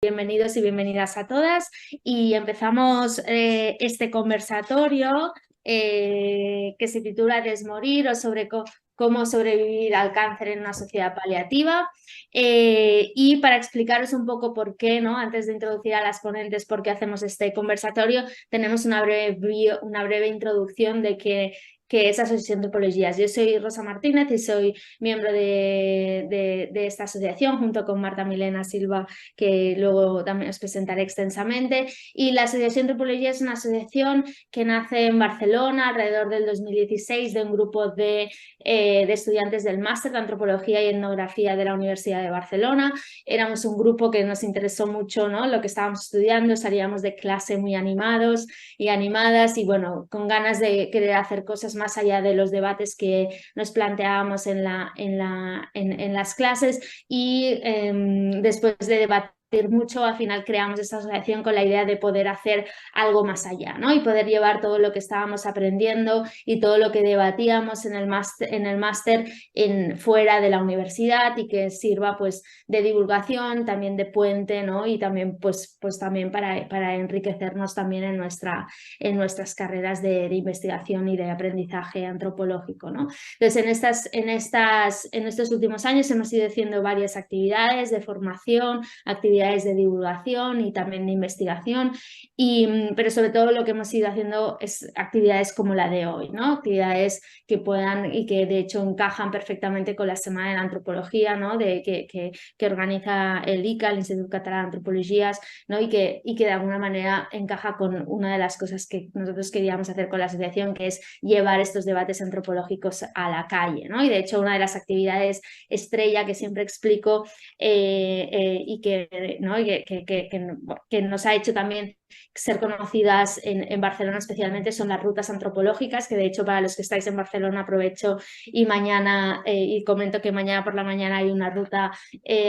bienvenidos y bienvenidas a todas y empezamos este conversatorio que se titula Desmorir o sobre cómo sobrevivir al cáncer en una sociedad paliativa. Y para explicaros un poco por qué, ¿no? Antes de introducir a las ponentes por qué hacemos este conversatorio, tenemos una breve introducción de qué es Asociación Antropologías. Yo soy Rosa Martínez y soy miembro de esta asociación junto con Marta Milena Silva, que luego también os presentaré extensamente. Y la Asociación Antropología es una asociación que nace en Barcelona alrededor del 2016 de un grupo de estudiantes del máster de Antropología y Etnografía de la Universidad de Barcelona. Éramos un grupo que nos interesó mucho, ¿no?, lo que estábamos estudiando, salíamos de clase muy animados y animadas y bueno, con ganas de querer hacer cosas más allá de los debates que nos planteábamos en las clases y después de debatir mucho, al final creamos esta asociación con la idea de poder hacer algo más allá, ¿no? Y poder llevar todo lo que estábamos aprendiendo y todo lo que debatíamos en el máster fuera de la universidad y que sirva pues de divulgación, también de puente, ¿no? Y también pues también para enriquecernos también en nuestras carreras de investigación y de aprendizaje antropológico, ¿no? Entonces, en estos últimos años hemos ido haciendo varias actividades de formación, actividades de divulgación y también de investigación, pero sobre todo lo que hemos ido haciendo es actividades como la de hoy, ¿no? Actividades que puedan y que de hecho encajan perfectamente con la Semana de la Antropología, ¿no? Que organiza el ICA, el Instituto Català d'Antropologies, ¿no? Y que de alguna manera encaja con una de las cosas que nosotros queríamos hacer con la asociación, que es llevar estos debates antropológicos a la calle, ¿no? Y de hecho una de las actividades estrella que siempre explico y que nos ha hecho también ser conocidas en Barcelona especialmente son las rutas antropológicas, que de hecho para los que estáis en Barcelona aprovecho y mañana y comento que mañana por la mañana hay una ruta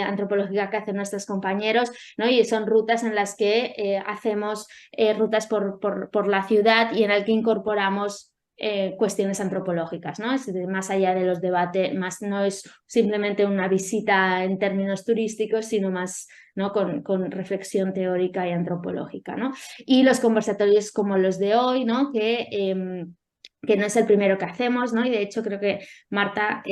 antropológica que hacen nuestros compañeros, ¿no? Y son rutas en las que hacemos rutas por la ciudad y en el que incorporamos cuestiones antropológicas, ¿no? Es decir, más allá de los debates, más no es simplemente una visita en términos turísticos, sino más, ¿no?, con reflexión teórica y antropológica, ¿no? Y los conversatorios como los de hoy, ¿no?, que no es el primero que hacemos, ¿no? Y de hecho creo que Marta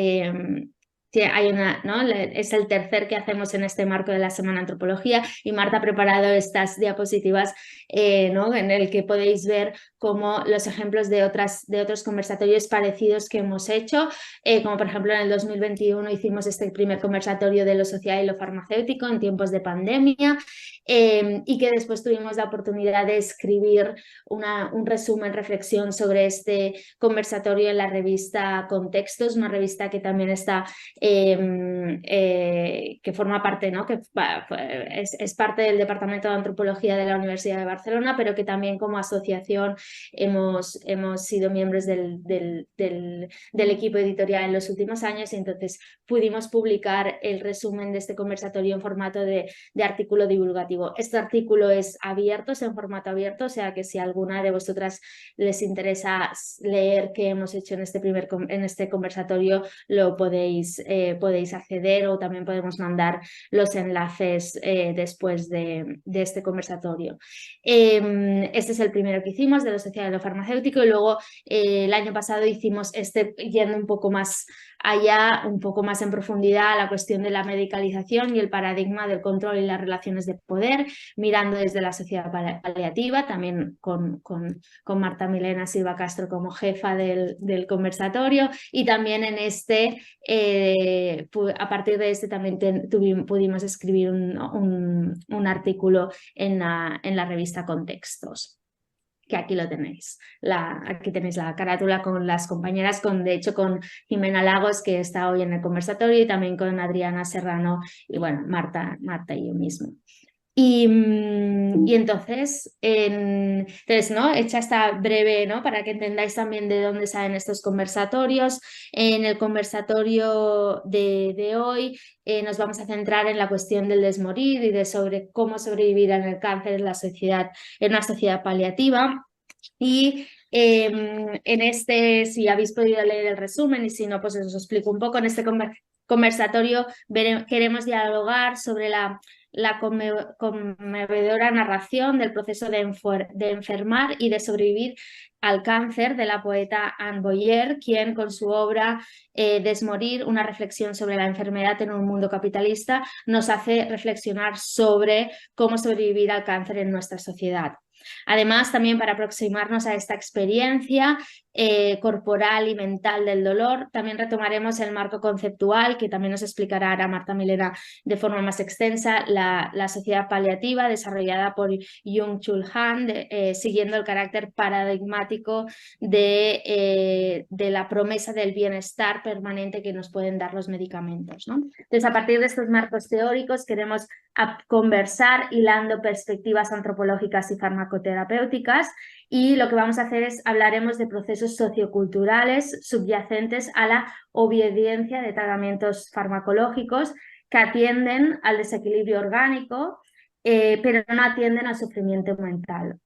hay ¿no?, es el tercer que hacemos en este marco de la Semana de Antropología y Marta ha preparado estas diapositivas, ¿no?, en el que podéis ver como los ejemplos de otros conversatorios parecidos que hemos hecho, como por ejemplo en el 2021 hicimos este primer conversatorio de lo social y lo farmacéutico en tiempos de pandemia, y que después tuvimos la oportunidad de escribir un resumen, reflexión sobre este conversatorio en la revista Contextos, una revista que también está, que forma parte, ¿no?, que es parte del Departamento de Antropología de la Universidad de Barcelona, pero que también como asociación hemos sido miembros del equipo editorial en los últimos años y entonces pudimos publicar el resumen de este conversatorio en formato de artículo divulgativo. Este artículo es abierto, es en formato abierto, o sea que si a alguna de vosotras les interesa leer qué hemos hecho en este conversatorio, lo podéis acceder o también podemos mandar los enlaces después de este conversatorio. Este es el primero que hicimos de lo social y lo farmacéutico y luego el año pasado hicimos yendo un poco más allá, un poco más en profundidad la cuestión de la medicalización y el paradigma del control y las relaciones de poder, mirando desde la sociedad paliativa, también con Marta Milena Silva Castro como jefa del conversatorio y también a partir de este también pudimos escribir un artículo en la revista Contextos, que aquí lo tenéis. Aquí tenéis la carátula con las compañeras, de hecho con Jimena Lagos, que está hoy en el conversatorio, y también con Adriana Serrano y bueno, Marta y yo mismo. Y entonces, ¿no?, hecha esta breve, ¿no?, para que entendáis también de dónde salen estos conversatorios, en el conversatorio de hoy nos vamos a centrar en la cuestión del desmorir y sobre cómo sobrevivir en el cáncer en una sociedad paliativa. Y si habéis podido leer el resumen y si no, pues os explico un poco. En este conversatorio queremos dialogar sobre la la conmovedora narración del proceso de enfermar y de sobrevivir al cáncer de la poeta Anne Boyer, quien con su obra Desmorir, una reflexión sobre la enfermedad en un mundo capitalista, nos hace reflexionar sobre cómo sobrevivir al cáncer en nuestra sociedad. Además, también para aproximarnos a esta experiencia corporal y mental del dolor, también retomaremos el marco conceptual que también nos explicará ahora Marta Milena de forma más extensa, la sociedad paliativa desarrollada por Byung-Chul Han, siguiendo el carácter paradigmático de la promesa del bienestar permanente que nos pueden dar los medicamentos, ¿no? Entonces, a partir de estos marcos teóricos queremos conversar hilando perspectivas antropológicas y farmacoterapéuticas, y lo que vamos a hacer es hablaremos de procesos socioculturales subyacentes a la obediencia de tratamientos farmacológicos que atienden al desequilibrio orgánico, pero no atienden al sufrimiento mental.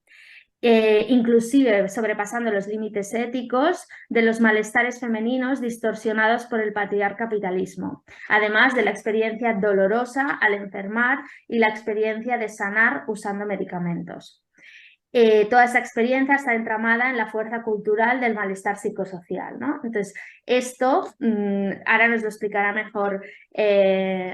Inclusive sobrepasando los límites éticos de los malestares femeninos distorsionados por el patriarcapitalismo, además de la experiencia dolorosa al enfermar y la experiencia de sanar usando medicamentos. Toda esa experiencia está entramada en la fuerza cultural del malestar psicosocial, ¿no? Entonces, esto ahora nos lo explicará mejor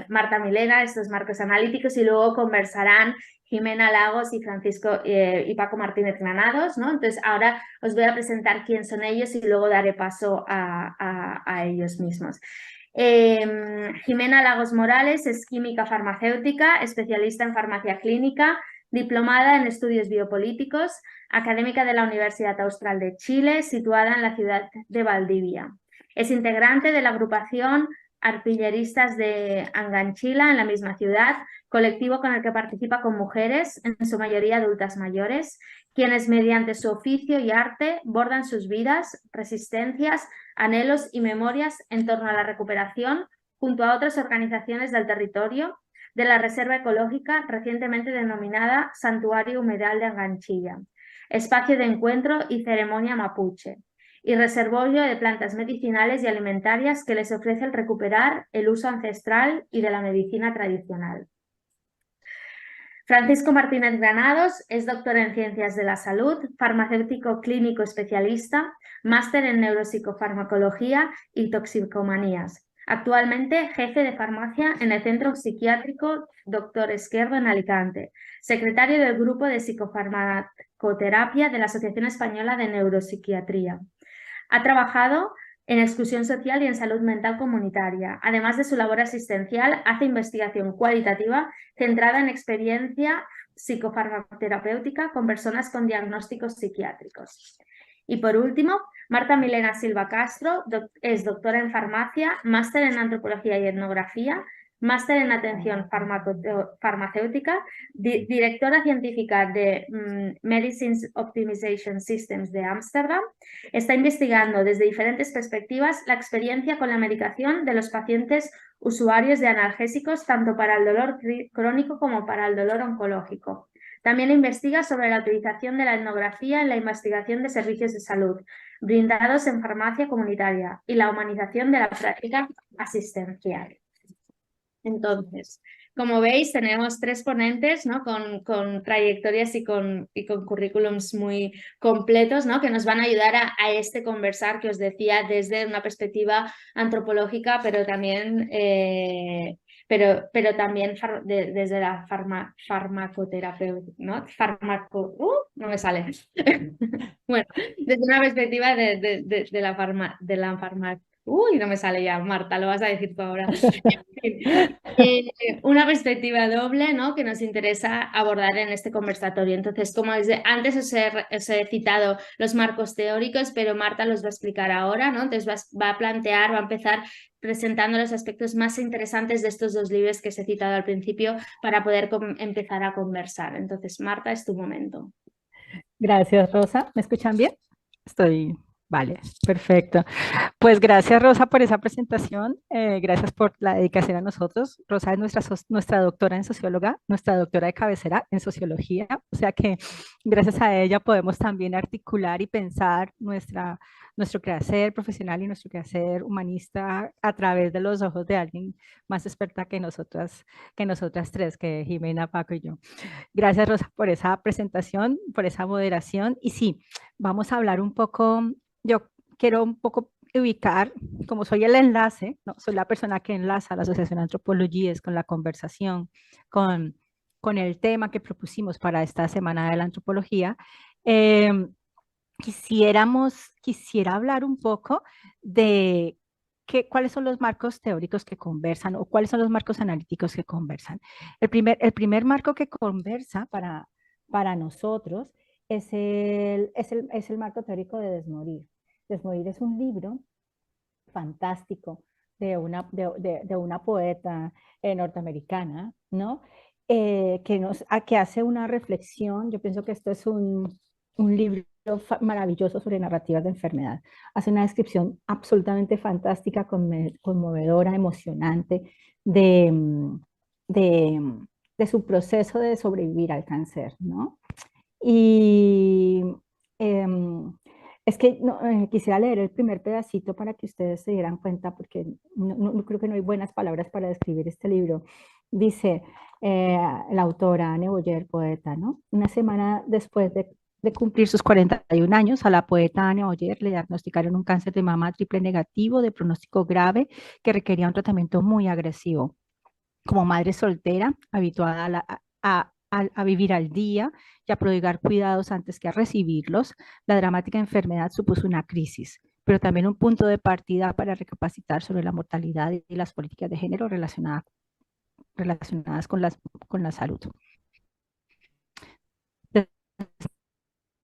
Marta Milena, estos marcos analíticos, y luego conversarán Jimena Lagos y Francisco y Paco Martínez Granados, ¿no? Entonces, ahora os voy a presentar quién son ellos y luego daré paso a ellos mismos. Jimena Lagos Morales es química farmacéutica, especialista en farmacia clínica, diplomada en estudios biopolíticos, académica de la Universidad Austral de Chile, situada en la ciudad de Valdivia. Es integrante de la agrupación Arpilleristas de Anganchila, en la misma ciudad, colectivo con el que participa con mujeres, en su mayoría adultas mayores, quienes mediante su oficio y arte bordan sus vidas, resistencias, anhelos y memorias en torno a la recuperación, junto a otras organizaciones del territorio, de la Reserva Ecológica recientemente denominada Santuario Humedal de Anganchilla, espacio de encuentro y ceremonia mapuche, y reservorio de plantas medicinales y alimentarias que les ofrece el recuperar el uso ancestral y de la medicina tradicional. Francisco Martínez Granados es doctor en Ciencias de la Salud, farmacéutico clínico especialista, máster en neuropsicofarmacología y toxicomanías. Actualmente jefe de farmacia en el Centro Psiquiátrico Dr. Esquerdo en Alicante, secretario del Grupo de Psicofarmacoterapia de la Asociación Española de Neuropsiquiatría. Ha trabajado en exclusión social y en salud mental comunitaria. Además de su labor asistencial, hace investigación cualitativa centrada en experiencia psicofarmacoterapéutica con personas con diagnósticos psiquiátricos. Y por último, Marta Milena Silva Castro es doctora en farmacia, máster en antropología y etnografía, máster en atención farmacéutica, directora científica de Medicines Optimization Systems de Ámsterdam. Está investigando desde diferentes perspectivas la experiencia con la medicación de los pacientes usuarios de analgésicos, tanto para el dolor crónico como para el dolor oncológico. También investiga sobre la utilización de la etnografía en la investigación de servicios de salud brindados en farmacia comunitaria y la humanización de la práctica asistencial. Entonces, como veis, tenemos tres ponentes, ¿no? con trayectorias y con currículums muy completos, ¿no? Que nos van a ayudar a este conversar que os decía desde una perspectiva antropológica, pero también, también desde la farmacoterapia, ¿no? No me sale. Bueno, desde una perspectiva de la farmacia. Uy, no me sale ya, Marta, lo vas a decir tú ahora. Una perspectiva doble, ¿no? Que nos interesa abordar en este conversatorio. Entonces, como antes os he citado los marcos teóricos, pero Marta los va a explicar ahora, ¿no? Entonces va a empezar presentando los aspectos más interesantes de estos dos libros que os he citado al principio para poder empezar a conversar. Entonces, Marta, es tu momento. Gracias, Rosa. ¿Me escuchan bien? Estoy Vale, perfecto. Pues gracias, Rosa, por esa presentación. Gracias por la dedicación a nosotros. Rosa es nuestra doctora en socióloga, nuestra doctora de cabecera en sociología. O sea que gracias a ella podemos también articular y pensar nuestro quehacer profesional y nuestro quehacer humanista a través de los ojos de alguien más experta que nosotras tres, que Jimena, Paco y yo. Gracias, Rosa, por esa presentación, por esa moderación. Y sí, vamos a hablar un poco, yo quiero un poco ubicar, como soy el enlace, ¿no? Soy la persona que enlaza a la Asociación de Antropologías con la conversación, con, con el tema que propusimos para esta Semana de la Antropología. eh, quisiera hablar un poco de cuáles son los marcos teóricos que conversan o cuáles son los marcos analíticos que conversan. El primer marco que conversa para nosotros es el marco teórico de Desmorir. Desmorir es un libro fantástico de una poeta norteamericana, ¿no? Que hace una reflexión. Yo pienso que esto es un libro maravilloso sobre narrativas de enfermedad. Hace una descripción absolutamente fantástica, conmovedora, emocionante de, de su proceso de sobrevivir al cáncer, ¿no? Y em, es que quisiera leer el primer pedacito para que ustedes se dieran cuenta, porque no creo que no hay buenas palabras para describir este libro. Dice la autora Anne Boyer, poeta, ¿no? Una semana después de cumplir sus 41 años, a la poeta Anne Boyer le diagnosticaron un cáncer de mama triple negativo de pronóstico grave que requería un tratamiento muy agresivo. Como madre soltera, habituada a vivir al día y a prodigar cuidados antes que a recibirlos, la dramática enfermedad supuso una crisis, pero también un punto de partida para recapacitar sobre la mortalidad y las políticas de género relacionadas con la salud.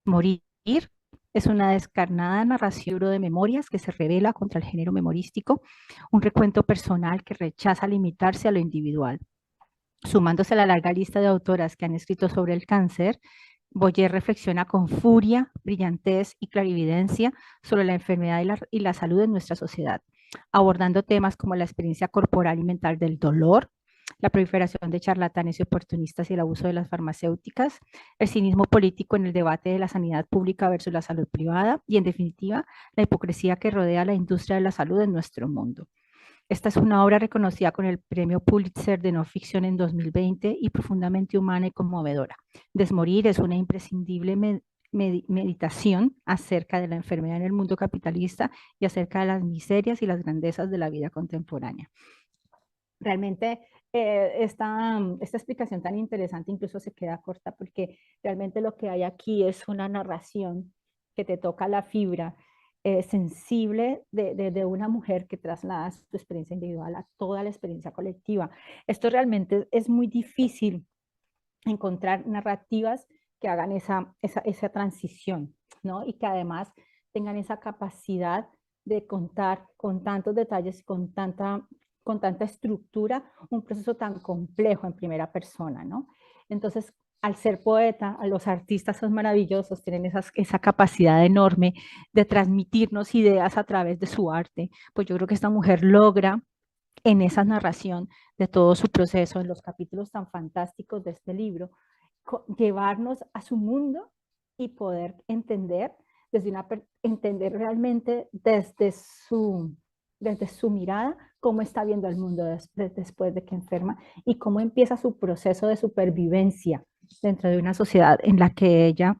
Morir es una descarnada narración de memorias que se revela contra el género memorístico, un recuento personal que rechaza limitarse a lo individual. Sumándose a la larga lista de autoras que han escrito sobre el cáncer, Boyer reflexiona con furia, brillantez y clarividencia sobre la enfermedad y la salud en nuestra sociedad, abordando temas como la experiencia corporal y mental del dolor, la proliferación de charlatanes y oportunistas y el abuso de las farmacéuticas, el cinismo político en el debate de la sanidad pública versus la salud privada y, en definitiva, la hipocresía que rodea la industria de la salud en nuestro mundo. Esta es una obra reconocida con el Premio Pulitzer de No Ficción en 2020 y profundamente humana y conmovedora. Desmorir es una imprescindible meditación acerca de la enfermedad en el mundo capitalista y acerca de las miserias y las grandezas de la vida contemporánea. Realmente esta explicación tan interesante incluso se queda corta porque realmente lo que hay aquí es una narración que te toca la fibra sensible de una mujer que traslada su experiencia individual a toda la experiencia colectiva. Esto realmente es muy difícil encontrar narrativas que hagan esa transición, ¿no? Y que además tengan esa capacidad de contar con tantos detalles, con tanta estructura, un proceso tan complejo en primera persona, ¿no? Entonces, al ser poeta, los artistas son maravillosos, tienen esa capacidad enorme de transmitirnos ideas a través de su arte. Pues yo creo que esta mujer logra en esa narración de todo su proceso, en los capítulos tan fantásticos de este libro, llevarnos a su mundo y poder entender realmente desde su mirada cómo está viendo el mundo después de que enferma y cómo empieza su proceso de supervivencia dentro de una sociedad en la que ella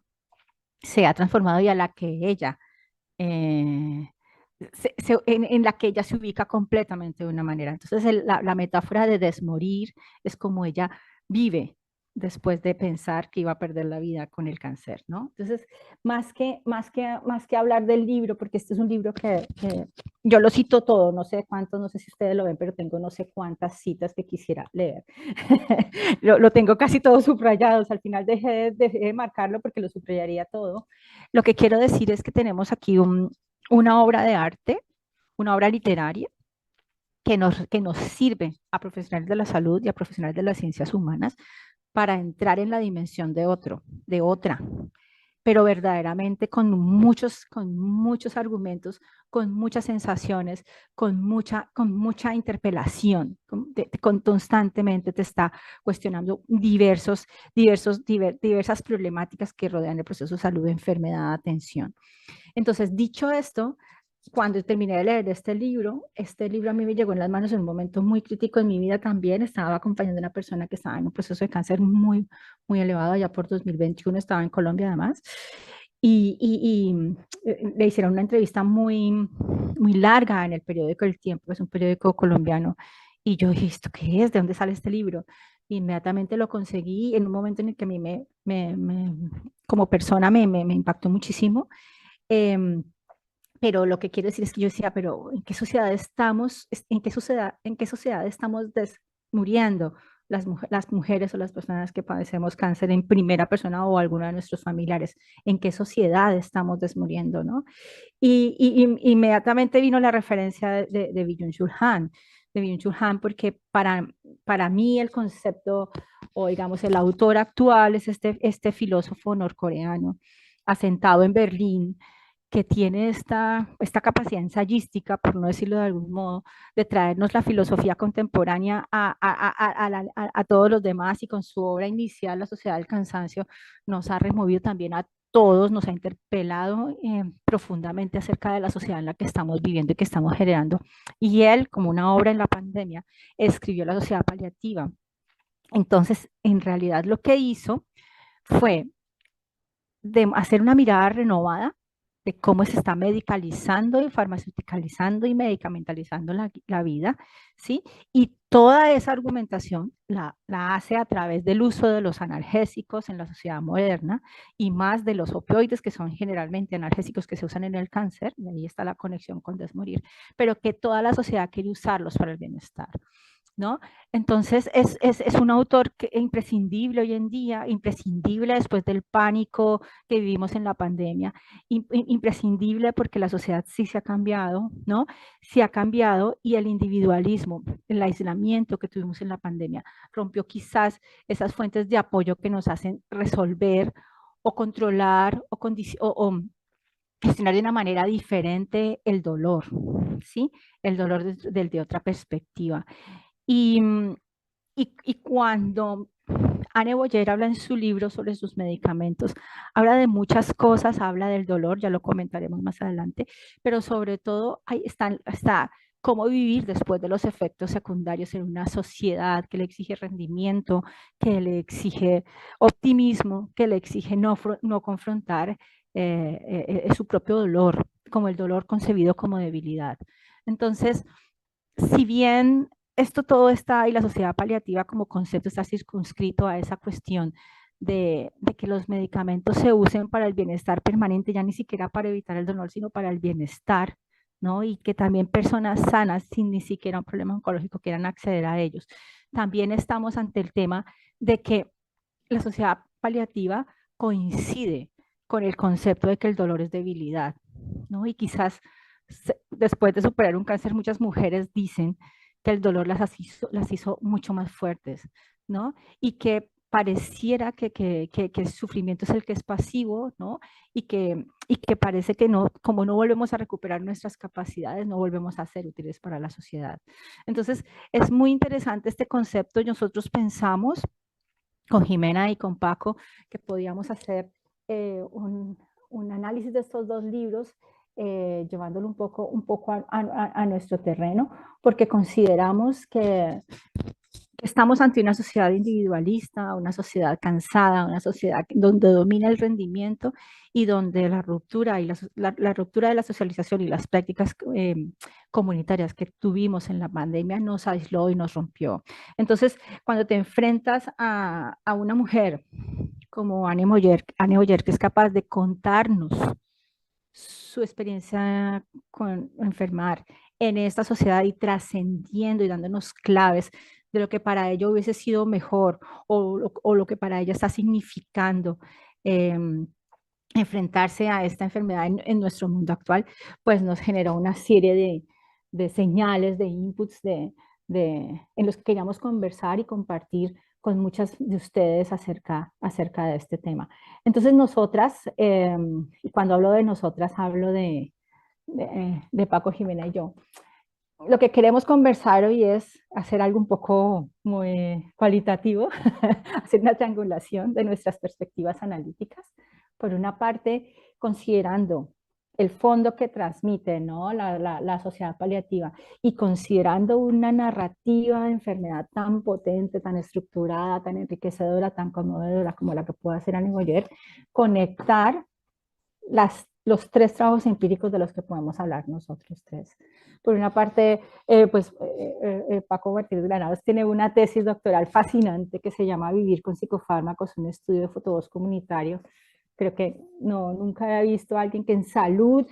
se ha transformado y a la que ella eh, en la que ella se ubica completamente de una manera. Entonces, la metáfora de desmorir es como ella vive después de pensar que iba a perder la vida con el cáncer, ¿no? Entonces, más que hablar del libro, porque este es un libro que yo lo cito todo, no sé cuántos, no sé si ustedes lo ven, pero tengo no sé cuántas citas que quisiera leer. Lo tengo casi todo subrayados, al final dejé de marcarlo porque lo subrayaría todo. Lo que quiero decir es que tenemos aquí una obra de arte, una obra literaria que nos sirve a profesionales de la salud y a profesionales de las ciencias humanas para entrar en la dimensión de otro, de otra. pero verdaderamente con muchos argumentos, con muchas sensaciones, con mucha interpelación, constantemente te está cuestionando diversas problemáticas que rodean el proceso de salud, enfermedad, atención. Entonces, dicho esto, cuando terminé de leer este libro a mí me llegó en las manos en un momento muy crítico en mi vida también. Estaba acompañando a una persona que estaba en un proceso de cáncer muy elevado, allá por 2021, estaba en Colombia además, y le hicieron una entrevista muy larga en el periódico El Tiempo, que es un periódico colombiano, y yo dije, ¿esto qué es? ¿De dónde sale este libro? Inmediatamente lo conseguí en un momento en el que a mí como persona me impactó muchísimo. Em, pero lo que quiero decir es que yo decía, pero ¿en qué sociedad estamos? En qué sociedad estamos muriendo las mujeres o las personas que padecemos cáncer en primera persona o alguno de nuestros familiares? ¿En qué sociedad estamos desmuriendo, no? Inmediatamente vino la referencia de Byung-Chul Han, porque para mí el concepto, o digamos el autor actual es este filósofo norcoreano asentado en Berlín, que tiene esta capacidad ensayística, por no decirlo de algún modo, de traernos la filosofía contemporánea a todos los demás, y con su obra inicial, La Sociedad del Cansancio, nos ha removido también a todos, nos ha interpelado profundamente acerca de la sociedad en la que estamos viviendo y que estamos generando. Y él, como una obra en la pandemia, escribió La Sociedad Paliativa. Entonces, en realidad lo que hizo fue de hacer una mirada renovada de cómo se está medicalizando y farmaceuticalizando y medicamentalizando la vida, ¿sí? Y toda esa argumentación la hace a través del uso de los analgésicos en la sociedad moderna, y más de los opioides, que son generalmente analgésicos que se usan en el cáncer, y ahí está la conexión con desmorir, pero que toda la sociedad quiere usarlos para el bienestar, ¿no? Entonces es un autor imprescindible hoy en día, imprescindible después del pánico que vivimos en la pandemia, imprescindible porque la sociedad sí se ha cambiado, ¿no? Sí ha cambiado, y el individualismo, el aislamiento que tuvimos en la pandemia rompió quizás esas fuentes de apoyo que nos hacen resolver o controlar o gestionar de una manera diferente el dolor, ¿sí? El dolor de otra perspectiva. Y, y cuando Anne Boyer habla en su libro sobre sus medicamentos, habla de muchas cosas, habla del dolor, ya lo comentaremos más adelante, pero sobre todo ahí está cómo vivir después de los efectos secundarios en una sociedad que le exige rendimiento, que le exige optimismo, que le exige no confrontar su propio dolor, como el dolor concebido como debilidad. Entonces, si bien esto todo está, y la sociedad paliativa como concepto está circunscrito a esa cuestión de que los medicamentos se usen para el bienestar permanente, ya ni siquiera para evitar el dolor, sino para el bienestar, ¿no? Y que también personas sanas, sin ni siquiera un problema oncológico, quieran acceder a ellos. También estamos ante el tema de que la sociedad paliativa coincide con el concepto de que el dolor es debilidad, ¿no? Y quizás después de superar un cáncer, muchas mujeres dicen que el dolor las hizo mucho más fuertes, ¿no? Y que pareciera que el sufrimiento es el que es pasivo, ¿no? Y que parece que no, como no volvemos a recuperar nuestras capacidades, no volvemos a ser útiles para la sociedad. Entonces, es muy interesante este concepto. Nosotros pensamos con Jimena y con Paco que podíamos hacer un análisis de estos dos libros, llevándolo un poco a nuestro terreno, porque consideramos que estamos ante una sociedad individualista, una sociedad cansada, una sociedad donde domina el rendimiento, y donde la ruptura ruptura de la socialización y las prácticas comunitarias que tuvimos en la pandemia nos aisló y nos rompió. Entonces, cuando te enfrentas a una mujer como Anne Boyer, que es capaz de contarnos su experiencia con enfermar en esta sociedad y trascendiendo y dándonos claves de lo que para ella hubiese sido mejor, o lo que para ella está significando eh, enfrentarse a esta enfermedad en nuestro mundo actual, pues nos generó una serie de señales, de inputs en los que queríamos conversar y compartir con muchas de ustedes acerca de este tema. Entonces nosotras, y cuando hablo de nosotras, hablo de Paco, Jimena y yo. Lo que queremos conversar hoy es hacer algo un poco muy cualitativo, hacer una triangulación de nuestras perspectivas analíticas. Por una parte, considerando el fondo que transmite, ¿no? La sociedad paliativa, y considerando una narrativa de enfermedad tan potente, tan estructurada, tan enriquecedora, tan conmovedora como la que puede hacer Annie Boyer, conectar los tres trabajos empíricos de los que podemos hablar nosotros tres. Por una parte, Paco Martínez Granados tiene una tesis doctoral fascinante que se llama Vivir con psicofármacos, un estudio de fotovoz comunitario. Creo que nunca había visto a alguien que en salud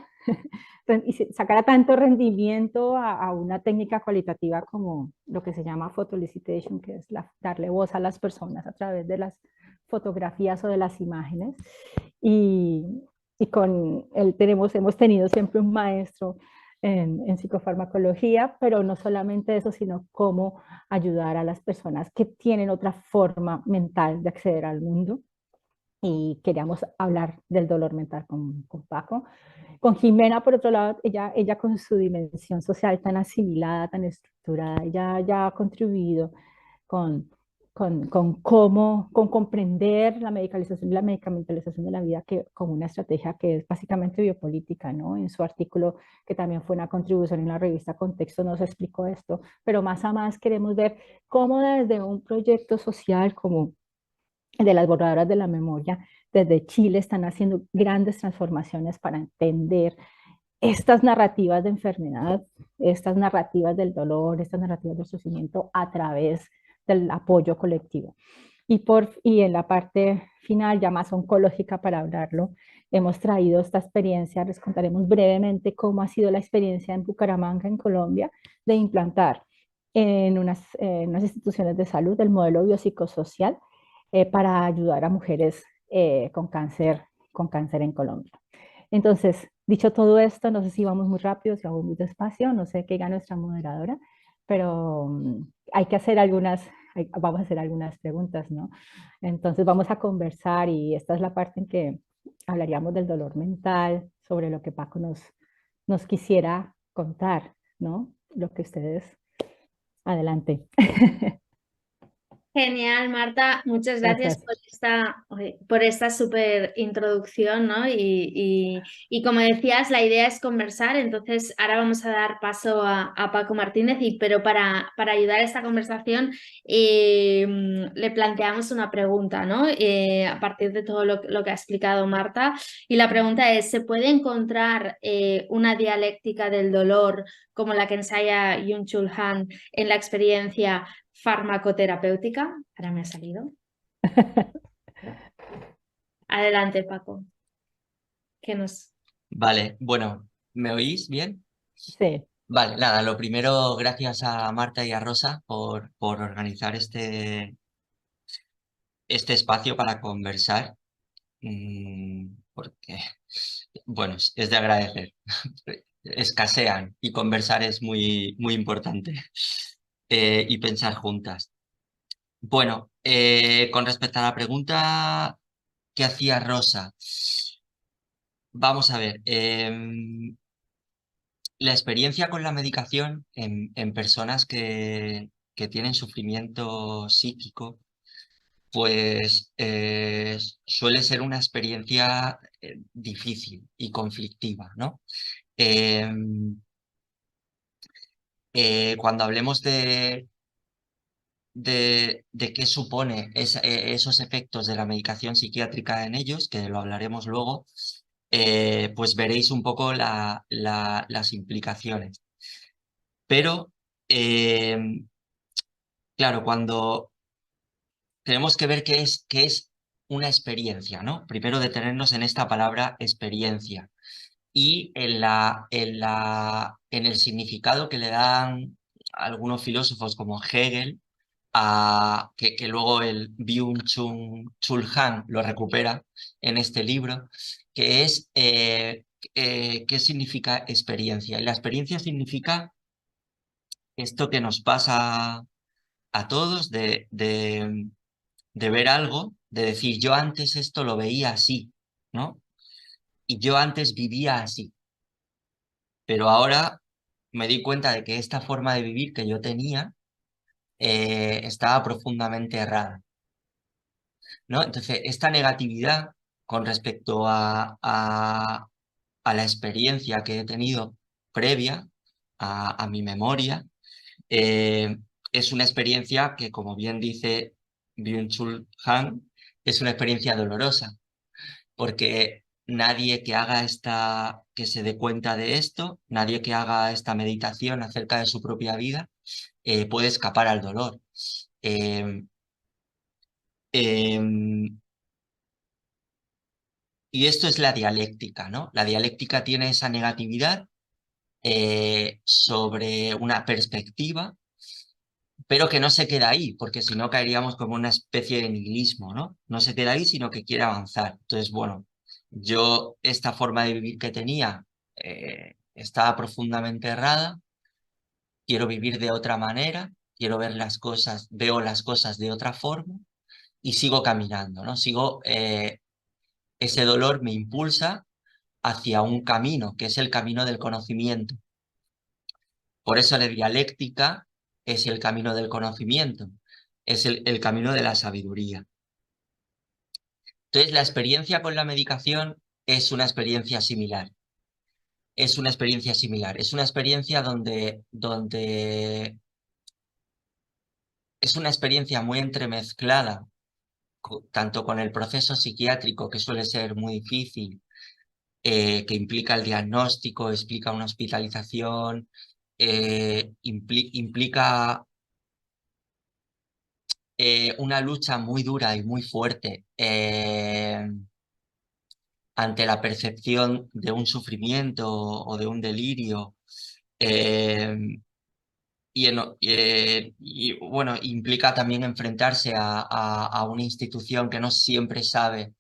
sacara tanto rendimiento a una técnica cualitativa como lo que se llama photoelicitation, que es darle voz a las personas a través de las fotografías o de las imágenes. Y, y con él hemos tenido siempre un maestro en psicofarmacología, pero no solamente eso, sino cómo ayudar a las personas que tienen otra forma mental de acceder al mundo. Y queríamos hablar del dolor mental con Paco. Con Jimena, por otro lado, ella con su dimensión social tan asimilada, tan estructurada, ella ya ha contribuido con, con comprender la medicalización y la medicamentalización de la vida como una estrategia que es básicamente biopolítica, ¿no? En su artículo, que también fue una contribución en la revista Contexto, nos explicó esto, pero más a más queremos ver cómo desde un proyecto social como de las borradoras de la memoria, desde Chile están haciendo grandes transformaciones para entender estas narrativas de enfermedad, estas narrativas del dolor, estas narrativas del sufrimiento a través del apoyo colectivo. Y en la parte final, ya más oncológica para hablarlo, hemos traído esta experiencia, les contaremos brevemente cómo ha sido la experiencia en Bucaramanga, en Colombia, de implantar en unas instituciones de salud el modelo biopsicosocial para ayudar a mujeres con cáncer en Colombia. Entonces, dicho todo esto, no sé si vamos muy rápido, si vamos muy despacio, no sé qué diga nuestra moderadora, pero hay que hacer vamos a hacer algunas preguntas, ¿no? Entonces vamos a conversar y esta es la parte en que hablaríamos del dolor mental, sobre lo que Paco nos quisiera contar, ¿no? Lo que ustedes, adelante. Genial, Marta. Muchas gracias Gracias. por esta súper introducción, ¿no? Y como decías, la idea es conversar, entonces ahora vamos a dar paso a Paco Martínez, pero para ayudar a esta conversación le planteamos una pregunta, ¿no? A partir de todo lo que ha explicado Marta. Y la pregunta es, ¿se puede encontrar una dialéctica del dolor como la que ensaya Byung-Chul Han en la experiencia farmacoterapéutica? Ahora me ha salido. Adelante, Paco. ¿Qué nos... Vale, bueno, ¿me oís bien? Sí. Vale, nada, lo primero, gracias a Marta y a Rosa por organizar este espacio para conversar, porque, bueno, es de agradecer. Escasean y conversar es muy, muy importante, y pensar juntas. Bueno, con respecto a la pregunta que hacía Rosa, vamos a ver. La experiencia con la medicación en personas que tienen sufrimiento psíquico, pues suele ser una experiencia difícil y conflictiva, ¿no? Em, Cuando hablemos de qué supone esos efectos de la medicación psiquiátrica en ellos, que lo hablaremos luego, pues veréis un poco las implicaciones. Pero, claro, cuando tenemos que ver qué es una experiencia, ¿no? Primero detenernos en esta palabra experiencia y en el significado que le dan algunos filósofos como Hegel, que luego el Byung-Chul Han lo recupera en este libro, que es qué significa experiencia. Y la experiencia significa esto que nos pasa a todos de ver algo, de decir, yo antes esto lo veía así, ¿no? Y yo antes vivía así, pero ahora me di cuenta de que esta forma de vivir que yo tenía estaba profundamente errada, ¿no? Entonces, esta negatividad con respecto a la experiencia que he tenido previa a mi memoria, eh, es una experiencia que, como bien dice Byung-Chul Han, es una experiencia dolorosa, porque nadie que haga que se dé cuenta de esto, nadie que haga esta meditación acerca de su propia vida, puede escapar al dolor. Eh, em, y esto es la dialéctica, ¿no? La dialéctica tiene esa negatividad sobre una perspectiva, pero que no se queda ahí, porque si no caeríamos como una especie de nihilismo, ¿no? No se queda ahí, sino que quiere avanzar. Entonces, bueno, yo esta forma de vivir que tenía estaba profundamente errada, quiero vivir de otra manera, quiero ver las cosas, veo las cosas de otra forma y sigo caminando, ¿no? Ese dolor me impulsa hacia un camino, que es el camino del conocimiento. Por eso la dialéctica es el camino del conocimiento, es el camino de la sabiduría. Entonces, la experiencia con la medicación es una experiencia similar. Es una experiencia similar. Es una experiencia donde es una experiencia muy entremezclada, tanto con el proceso psiquiátrico, que suele ser muy difícil, que implica el diagnóstico, explica una hospitalización, implica una lucha muy dura y muy fuerte ante la percepción de un sufrimiento o de un delirio. eh, bueno, implica también enfrentarse a una institución que no siempre sabe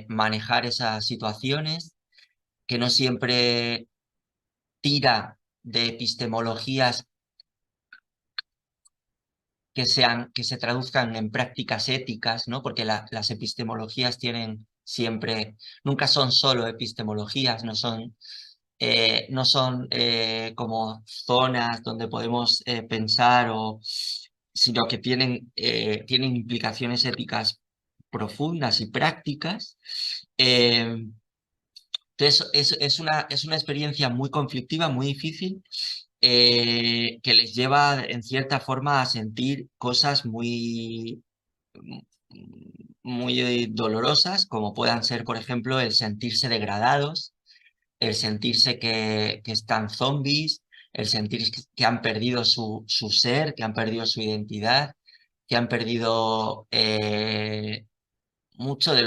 manejar esas situaciones, que no siempre tira de epistemologías que se traduzcan en prácticas éticas, ¿no? Porque las epistemologías tienen siempre, nunca son solo epistemologías, no son como zonas donde podemos pensar, sino que tienen implicaciones éticas profundas y prácticas. Eh, entonces, es una experiencia muy conflictiva, muy difícil, que les lleva en cierta forma a sentir cosas muy dolorosas, como puedan ser, por ejemplo, el sentirse degradados, el sentirse que están zombies, el sentir que han perdido su ser, que han perdido su identidad, que han perdido mucho de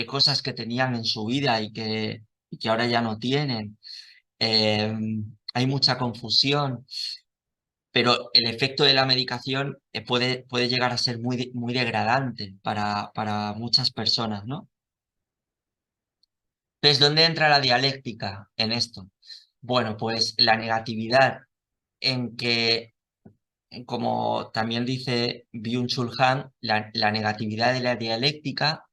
cosas que tenían en su vida y que ahora ya no tienen. Eh, Hay mucha confusión, pero el efecto de la medicación puede llegar a ser muy degradante para muchas personas, ¿no? Entonces, ¿dónde entra la dialéctica en esto? Bueno, pues la negatividad en que, como también dice Byung-Chul Han, la negatividad de la dialéctica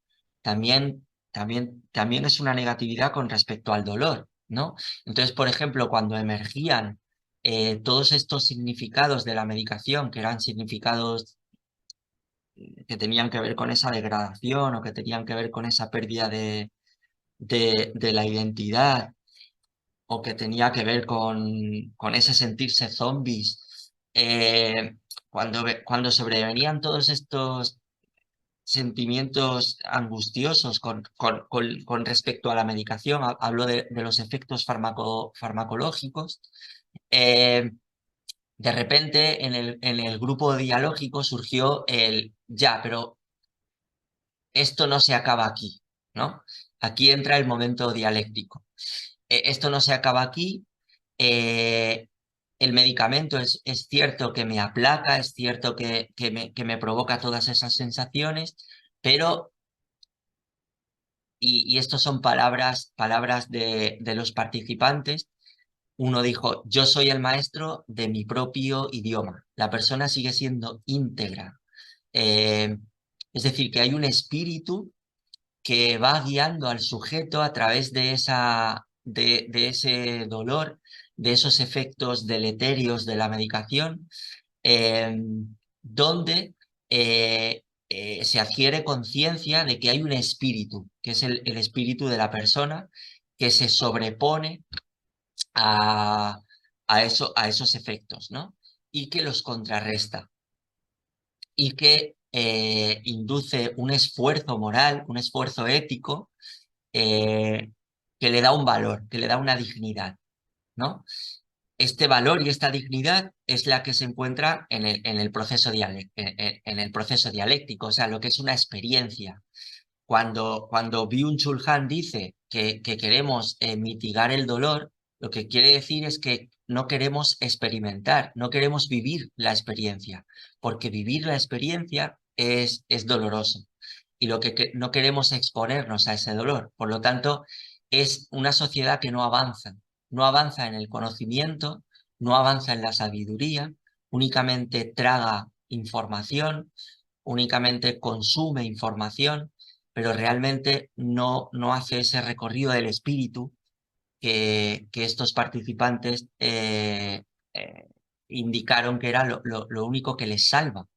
también es una negatividad con respecto al dolor, ¿no? Entonces, por ejemplo, cuando emergían todos estos significados de la medicación, que eran significados que tenían que ver con esa degradación o que tenían que ver con esa pérdida de la identidad, o que tenía que ver con ese sentirse zombies. Cuando sobrevenían todos estos sentimientos angustiosos con respecto a la medicación, hablo de los efectos farmacológicos, eh, de repente en el grupo dialógico surgió ya, pero esto no se acaba aquí, ¿no? Aquí entra el momento dialéctico. Esto no se acaba aquí. eh, el medicamento es cierto que me aplaca, es cierto que me provoca todas esas sensaciones, pero, y estas son palabras de los participantes, uno dijo, yo soy el maestro de mi propio idioma. La persona sigue siendo íntegra. Es decir, que hay un espíritu que va guiando al sujeto a través de ese dolor, de esos efectos deleterios de la medicación, eh, donde se adquiere conciencia de que hay un espíritu, que es el espíritu de la persona, que se sobrepone a, a esos efectos, ¿no? Y que los contrarresta y que induce un esfuerzo moral, un esfuerzo ético, eh, que le da un valor, que le da una dignidad, ¿no? Este valor y esta dignidad es la que se encuentra en el proceso en el proceso dialéctico, o sea, lo que es una experiencia. Cuando Byung-Chul Han dice que queremos mitigar el dolor, lo que quiere decir es que no queremos experimentar, no queremos vivir la experiencia, porque vivir la experiencia es doloroso y no queremos exponernos a ese dolor. Por lo tanto, es una sociedad que no avanza en el conocimiento, no avanza en la sabiduría, únicamente traga información, únicamente consume información, pero realmente no hace ese recorrido del espíritu que estos participantes eh, indicaron que era lo único que les salva,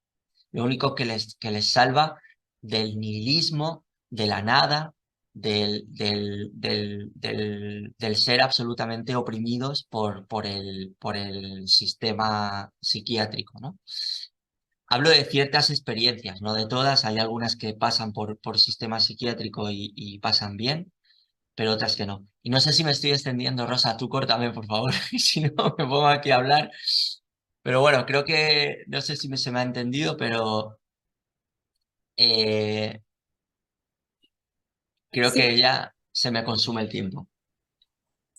lo único que les salva del nihilismo, de la nada, del ser absolutamente oprimidos por el sistema psiquiátrico, ¿no? Hablo de ciertas experiencias, no de todas. Hay algunas que pasan por sistema psiquiátrico y pasan bien, pero otras que no. Y no sé si me estoy extendiendo, Rosa, tú córtame, por favor, y si no me pongo aquí a hablar. Pero bueno, creo que, no sé si se me ha entendido, pero eh, creo Sí, que ya se me consume el tiempo.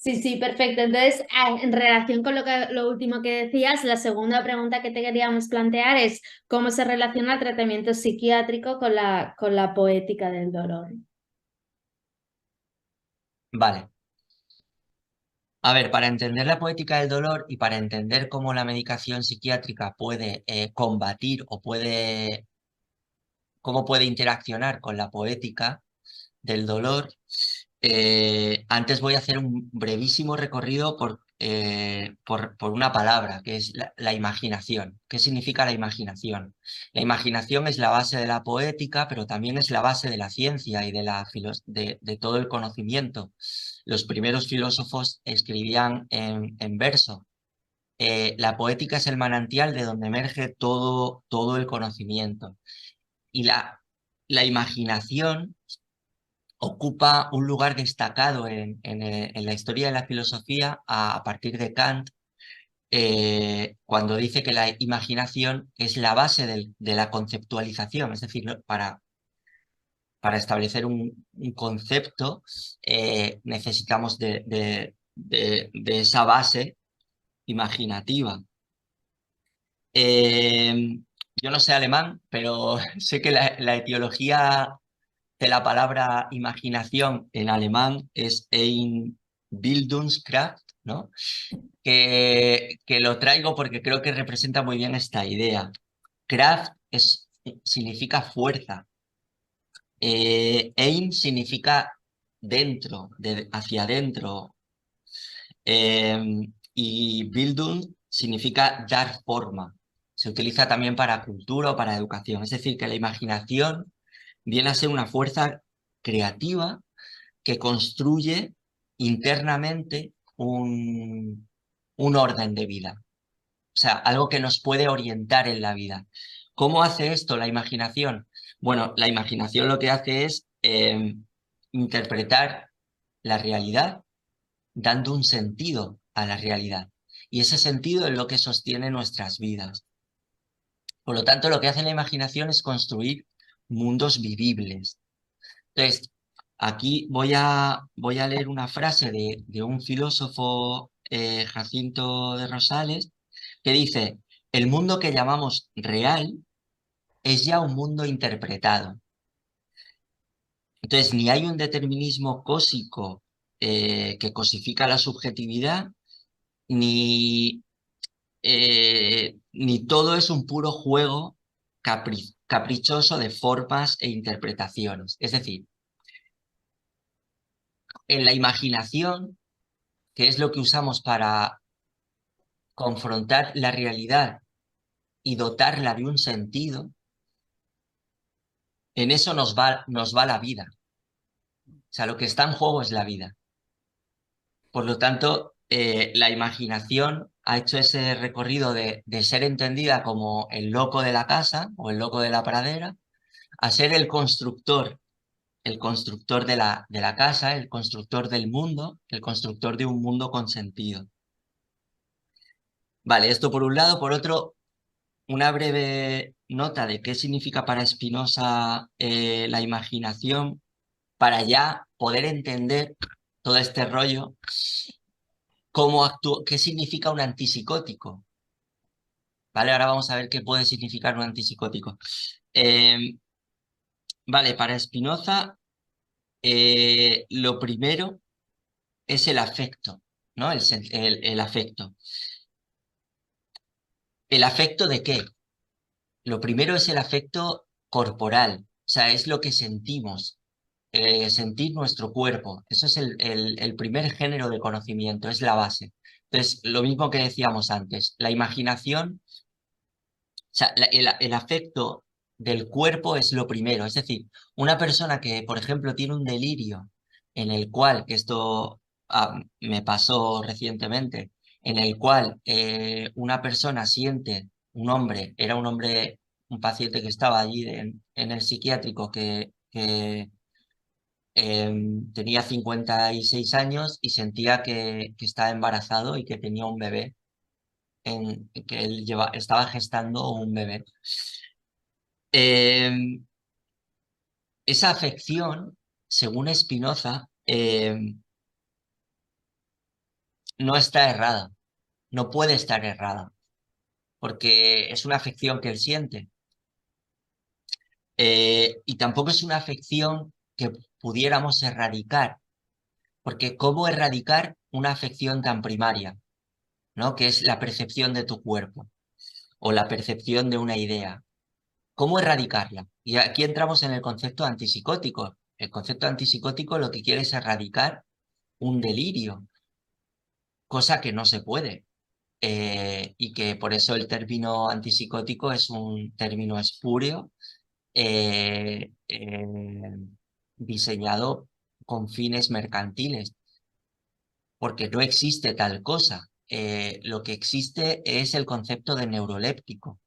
sí, sí, perfecto. Entonces, en relación con lo último que decías, la segunda pregunta que te queríamos plantear es cómo se relaciona el tratamiento psiquiátrico con la poética del dolor. Vale. A ver, para entender la poética del dolor y para entender cómo la medicación psiquiátrica puede combatir o cómo puede interaccionar con la poética del dolor, antes voy a hacer un brevísimo recorrido por una palabra, que es la imaginación. ¿Qué significa la imaginación? La imaginación es la base de la poética, pero también es la base de la ciencia y de todo el conocimiento. Los primeros filósofos escribían en verso. La poética es el manantial de donde emerge todo el conocimiento. Y la imaginación ocupa un lugar destacado en la historia de la filosofía a partir de Kant, cuando dice que la imaginación es la base de la conceptualización, es decir, para establecer un concepto necesitamos de esa base imaginativa. Eh, yo no sé alemán, pero sé que la etiología de la palabra imaginación en alemán es Einbildungskraft, ¿no? Que lo traigo porque creo que representa muy bien esta idea. Kraft significa fuerza. Ein significa dentro, hacia adentro. Y Bildung significa dar forma. Se utiliza también para cultura o para educación. Es decir, que la imaginación viene a ser una fuerza creativa que construye internamente un orden de vida. O sea, algo que nos puede orientar en la vida. ¿Cómo hace esto la imaginación? Bueno, la imaginación lo que hace es interpretar la realidad dando un sentido a la realidad. Y ese sentido es lo que sostiene nuestras vidas. Por lo tanto, lo que hace la imaginación es construir mundos vivibles. Entonces, aquí voy a leer una frase de un filósofo, Jacinto de Rosales, que dice: el mundo que llamamos real es ya un mundo interpretado. Entonces, ni hay un determinismo cósico que cosifica la subjetividad, ni todo es un puro juego caprichoso de formas e interpretaciones. Es decir, en la imaginación, que es lo que usamos para confrontar la realidad y dotarla de un sentido, en eso nos va la vida. O sea, lo que está en juego es la vida. Por lo tanto, la imaginación ha hecho ese recorrido de ser entendida como el loco de la casa o el loco de la pradera, a ser el constructor de la casa, el constructor del mundo, el constructor de un mundo con sentido. Vale, esto por un lado. Por otro, una breve nota de qué significa para Spinoza la imaginación, para ya poder entender todo este rollo, qué significa un antipsicótico. Vale, ahora vamos a ver qué puede significar un antipsicótico. Vale, para Spinoza, lo primero es el afecto, ¿no? El afecto. ¿El afecto de qué? Lo primero es el afecto corporal, o sea, es lo que sentimos, sentir nuestro cuerpo. Eso es el primer género de conocimiento, es la base. Entonces, lo mismo que decíamos antes, la imaginación, o sea, el afecto del cuerpo es lo primero. Es decir, una persona que, por ejemplo, tiene un delirio en el cual, que esto me pasó recientemente, en el cual una persona siente, era un hombre, un paciente que estaba allí en el psiquiátrico que tenía 56 años y sentía que estaba embarazado y que tenía un bebé, que él estaba gestando un bebé. Esa afección, según Spinoza, no está errada, no puede estar errada, porque es una afección que él siente. Y tampoco es una afección que pudiéramos erradicar, porque ¿cómo erradicar una afección tan primaria, ¿no? Que es la percepción de tu cuerpo o la percepción de una idea? ¿Cómo erradicarla? Y aquí entramos en el concepto antipsicótico. El concepto antipsicótico lo que quiere es erradicar un delirio, cosa que no se puede. Y que por eso el término antipsicótico es un término espúreo, eh, eh, diseñado con fines mercantiles, porque no existe tal cosa. Lo que existe es el concepto de neuroléptico,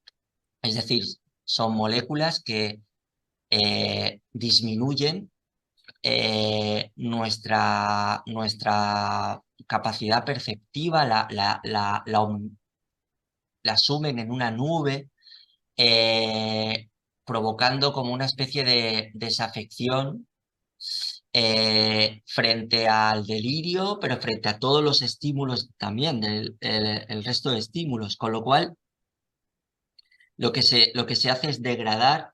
es decir, son moléculas que disminuyen nuestra capacidad perceptiva, la sumen en una nube, provocando como una especie de desafección frente al delirio, pero frente a todos los estímulos también, el resto de estímulos, con lo cual lo que se hace es degradar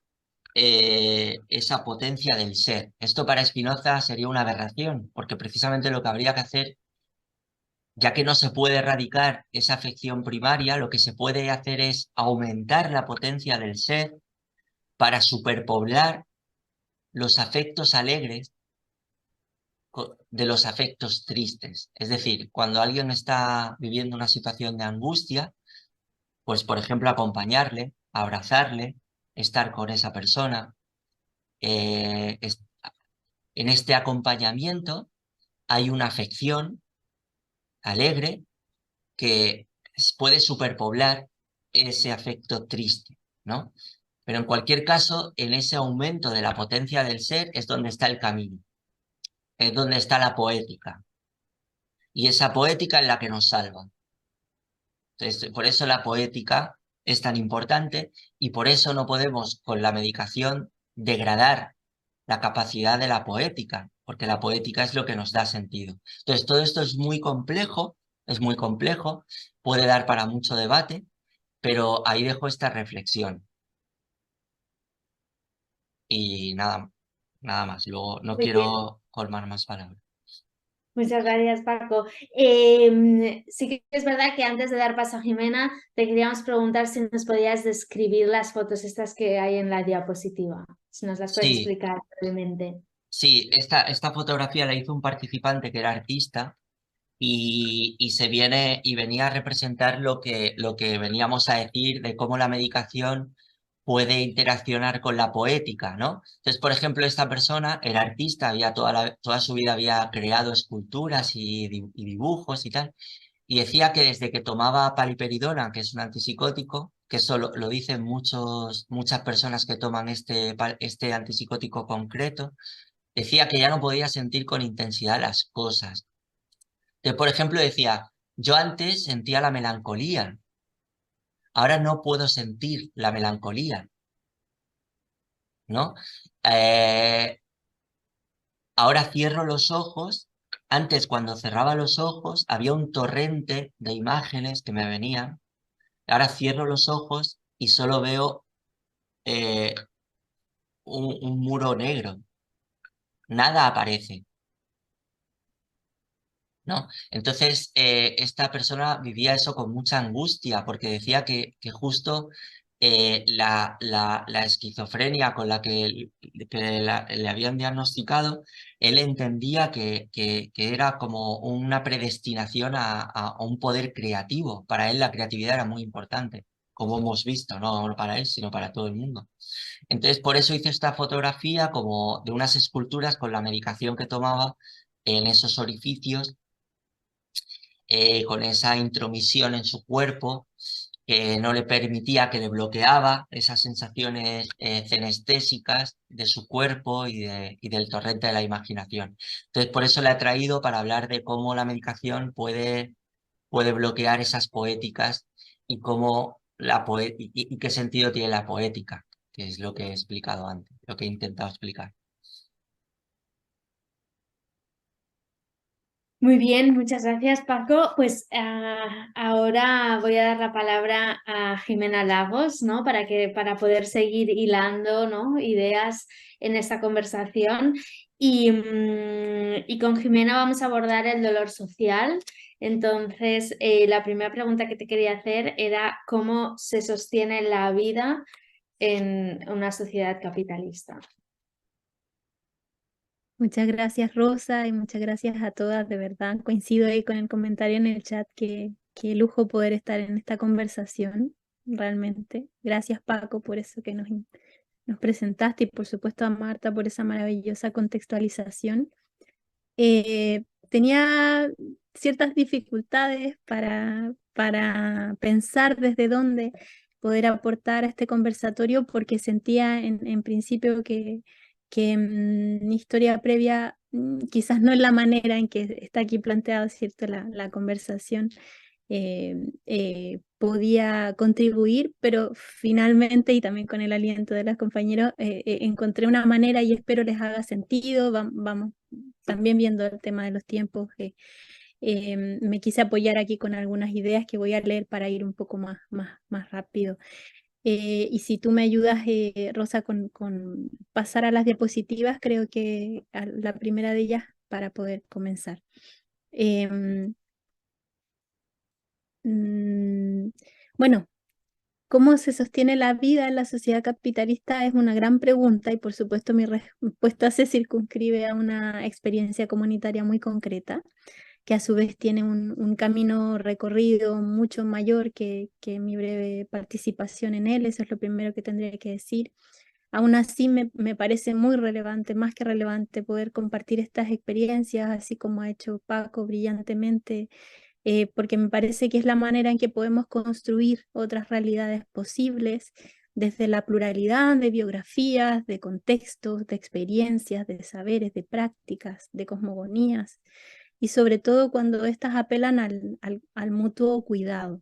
esa potencia del ser. Esto para Spinoza sería una aberración, porque precisamente lo que habría que hacer, ya que no se puede erradicar esa afección primaria, lo que se puede hacer es aumentar la potencia del ser para superpoblar los afectos alegres de los afectos tristes. Es decir, cuando alguien está viviendo una situación de angustia, pues por ejemplo acompañarle, abrazarle, estar con esa persona. eh, es- en este acompañamiento hay una afección alegre que puede superpoblar ese afecto triste, ¿no? Pero en cualquier caso, en ese aumento de la potencia del ser es donde está el camino, es donde está la poética. Y esa poética es la que nos salva. Entonces, por eso la poética es tan importante y por eso no podemos con la medicación degradar la capacidad de la poética, porque la poética es lo que nos da sentido. Entonces, todo esto es muy complejo, puede dar para mucho debate, pero ahí dejo esta reflexión. Y nada, nada más. Luego no Muy bien. quiero colmar más palabras. Muchas gracias, Paco. Sí que es verdad que antes de dar paso a Jimena, te queríamos preguntar si nos podías describir las fotos estas que hay en la diapositiva, si nos las puedes Sí, explicar brevemente. sí, esta fotografía la hizo un participante que era artista y se viene y venía a representar lo que veníamos a decir de cómo la medicación puede interaccionar con la poética, ¿no? Entonces, por ejemplo, esta persona era artista, había toda su vida había creado esculturas y dibujos y tal, y decía que desde que tomaba paliperidona, que es un antipsicótico, que eso lo dicen muchas personas que toman este antipsicótico concreto, decía que ya no podía sentir con intensidad las cosas. Entonces, por ejemplo, decía, yo antes sentía la melancolía, ahora no puedo sentir la melancolía, ¿no? Eh, Ahora cierro los ojos. Antes, cuando cerraba los ojos, había un torrente de imágenes que me venían. Ahora cierro los ojos y solo veo eh, un muro negro. Nada aparece, ¿no? Entonces, esta persona vivía eso con mucha angustia porque decía que justo la esquizofrenia con la que le habían diagnosticado, él entendía que era como una predestinación a un poder creativo. Para él la creatividad era muy importante, como hemos visto, no para él, sino para todo el mundo. Entonces, por eso hice esta fotografía como de unas esculturas con la medicación que tomaba en esos orificios, con esa intromisión en su cuerpo que no le permitía, que le bloqueaba esas sensaciones cenestésicas de su cuerpo y del torrente de la imaginación. Entonces, por eso le he traído para hablar de cómo la medicación puede bloquear esas poéticas y cómo y qué sentido tiene la poética, que es lo que he explicado antes, lo que he intentado explicar. Muy bien, muchas gracias, Paco. Pues ahora voy a dar la palabra a Jimena Lagos, ¿no? Para poder seguir hilando, ¿no? Ideas en esta conversación. Y con Jimena vamos a abordar el dolor social. Entonces, la primera pregunta que te quería hacer era cómo se sostiene la vida en una sociedad capitalista. Muchas gracias, Rosa, y muchas gracias a todas, de verdad. Coincido ahí con el comentario en el chat, que lujo poder estar en esta conversación, realmente. Gracias, Paco, por eso que nos presentaste, y por supuesto a Marta por esa maravillosa contextualización. Tenía ciertas dificultades para pensar desde dónde poder aportar a este conversatorio, porque sentía en principio que mi historia previa quizás no es la manera en que está aquí planteada, ¿cierto? La conversación podía contribuir, pero finalmente, y también con el aliento de los compañeros, encontré una manera y espero les haga sentido. Vamos también viendo el tema de los tiempos. Me quise apoyar aquí con algunas ideas que voy a leer para ir un poco más rápido. Y si tú me ayudas, Rosa, con pasar a las diapositivas, creo que a la primera de ellas para poder comenzar. Bueno, ¿cómo se sostiene la vida en la sociedad capitalista? Es una gran pregunta, y por supuesto mi respuesta se circunscribe a una experiencia comunitaria muy concreta, que a su vez tiene un camino recorrido mucho mayor que mi breve participación en él. Eso es lo primero que tendría que decir. Aún así me parece muy relevante, más que relevante, poder compartir estas experiencias, así como ha hecho Paco brillantemente, porque me parece que es la manera en que podemos construir otras realidades posibles desde la pluralidad de biografías, de contextos, de experiencias, de saberes, de prácticas, de cosmogonías, y sobre todo cuando éstas apelan al mutuo cuidado.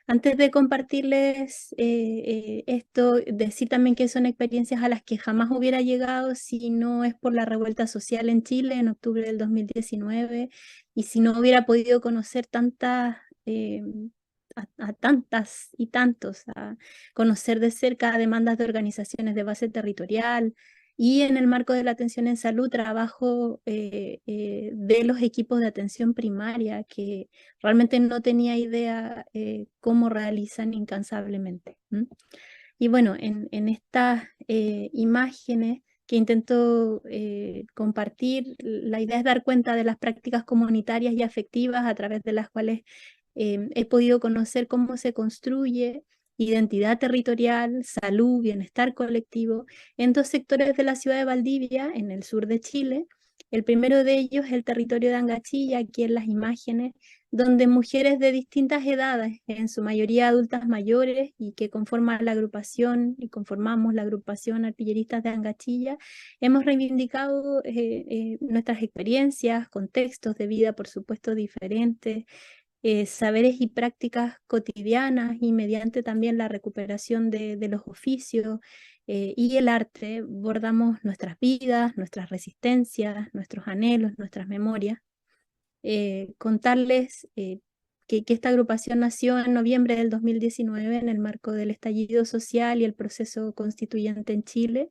Antes de compartirles esto, decir también que son experiencias a las que jamás hubiera llegado si no es por la revuelta social en Chile en octubre del 2019, y si no hubiera podido conocer a tantas y tantos, a conocer de cerca demandas de organizaciones de base territorial Y en el marco de la atención en salud, trabajo de los equipos de atención primaria, que realmente no tenía idea cómo realizan incansablemente. Y bueno, en estas imágenes que intento compartir, la idea es dar cuenta de las prácticas comunitarias y afectivas a través de las cuales he podido conocer cómo se construye identidad territorial, salud, bienestar colectivo en 2 sectores de la ciudad de Valdivia, en el sur de Chile. El primero de ellos es el territorio de Angachilla, aquí en las imágenes, donde mujeres de distintas edades, en su mayoría adultas mayores, y que conforman la agrupación y conformamos la agrupación Arpilleristas de Angachilla, hemos reivindicado nuestras experiencias, contextos de vida, por supuesto, diferentes, saberes y prácticas cotidianas, y mediante también la recuperación de los oficios y el arte, bordamos nuestras vidas, nuestras resistencias, nuestros anhelos, nuestras memorias. Contarles que esta agrupación nació en noviembre del 2019 en el marco del estallido social y el proceso constituyente en Chile.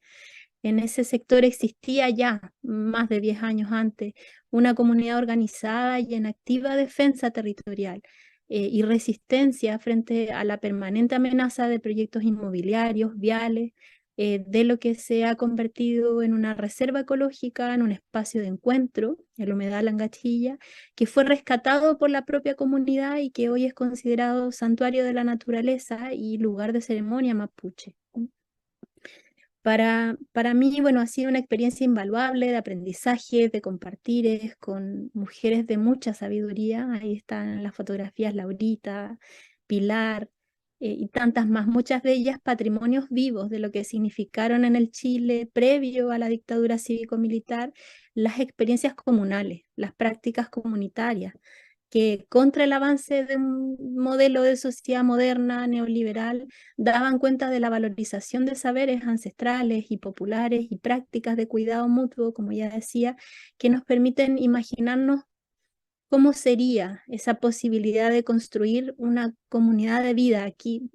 En ese sector existía ya, más de 10 años antes, una comunidad organizada y en activa defensa territorial y resistencia frente a la permanente amenaza de proyectos inmobiliarios, viales, de lo que se ha convertido en una reserva ecológica, en un espacio de encuentro, el humedal Angachilla, que fue rescatado por la propia comunidad y que hoy es considerado santuario de la naturaleza y lugar de ceremonia mapuche. Para mí, bueno, ha sido una experiencia invaluable de aprendizaje, de compartir con mujeres de mucha sabiduría. Ahí están las fotografías Laurita, Pilar y tantas más, muchas de ellas patrimonios vivos de lo que significaron en el Chile previo a la dictadura cívico-militar las experiencias comunales, las prácticas comunitarias, que contra el avance de un modelo de sociedad moderna, neoliberal, daban cuenta de la valorización de saberes ancestrales y populares y prácticas de cuidado mutuo, como ya decía, que nos permiten imaginarnos cómo sería esa posibilidad de construir una comunidad de vida. Aquí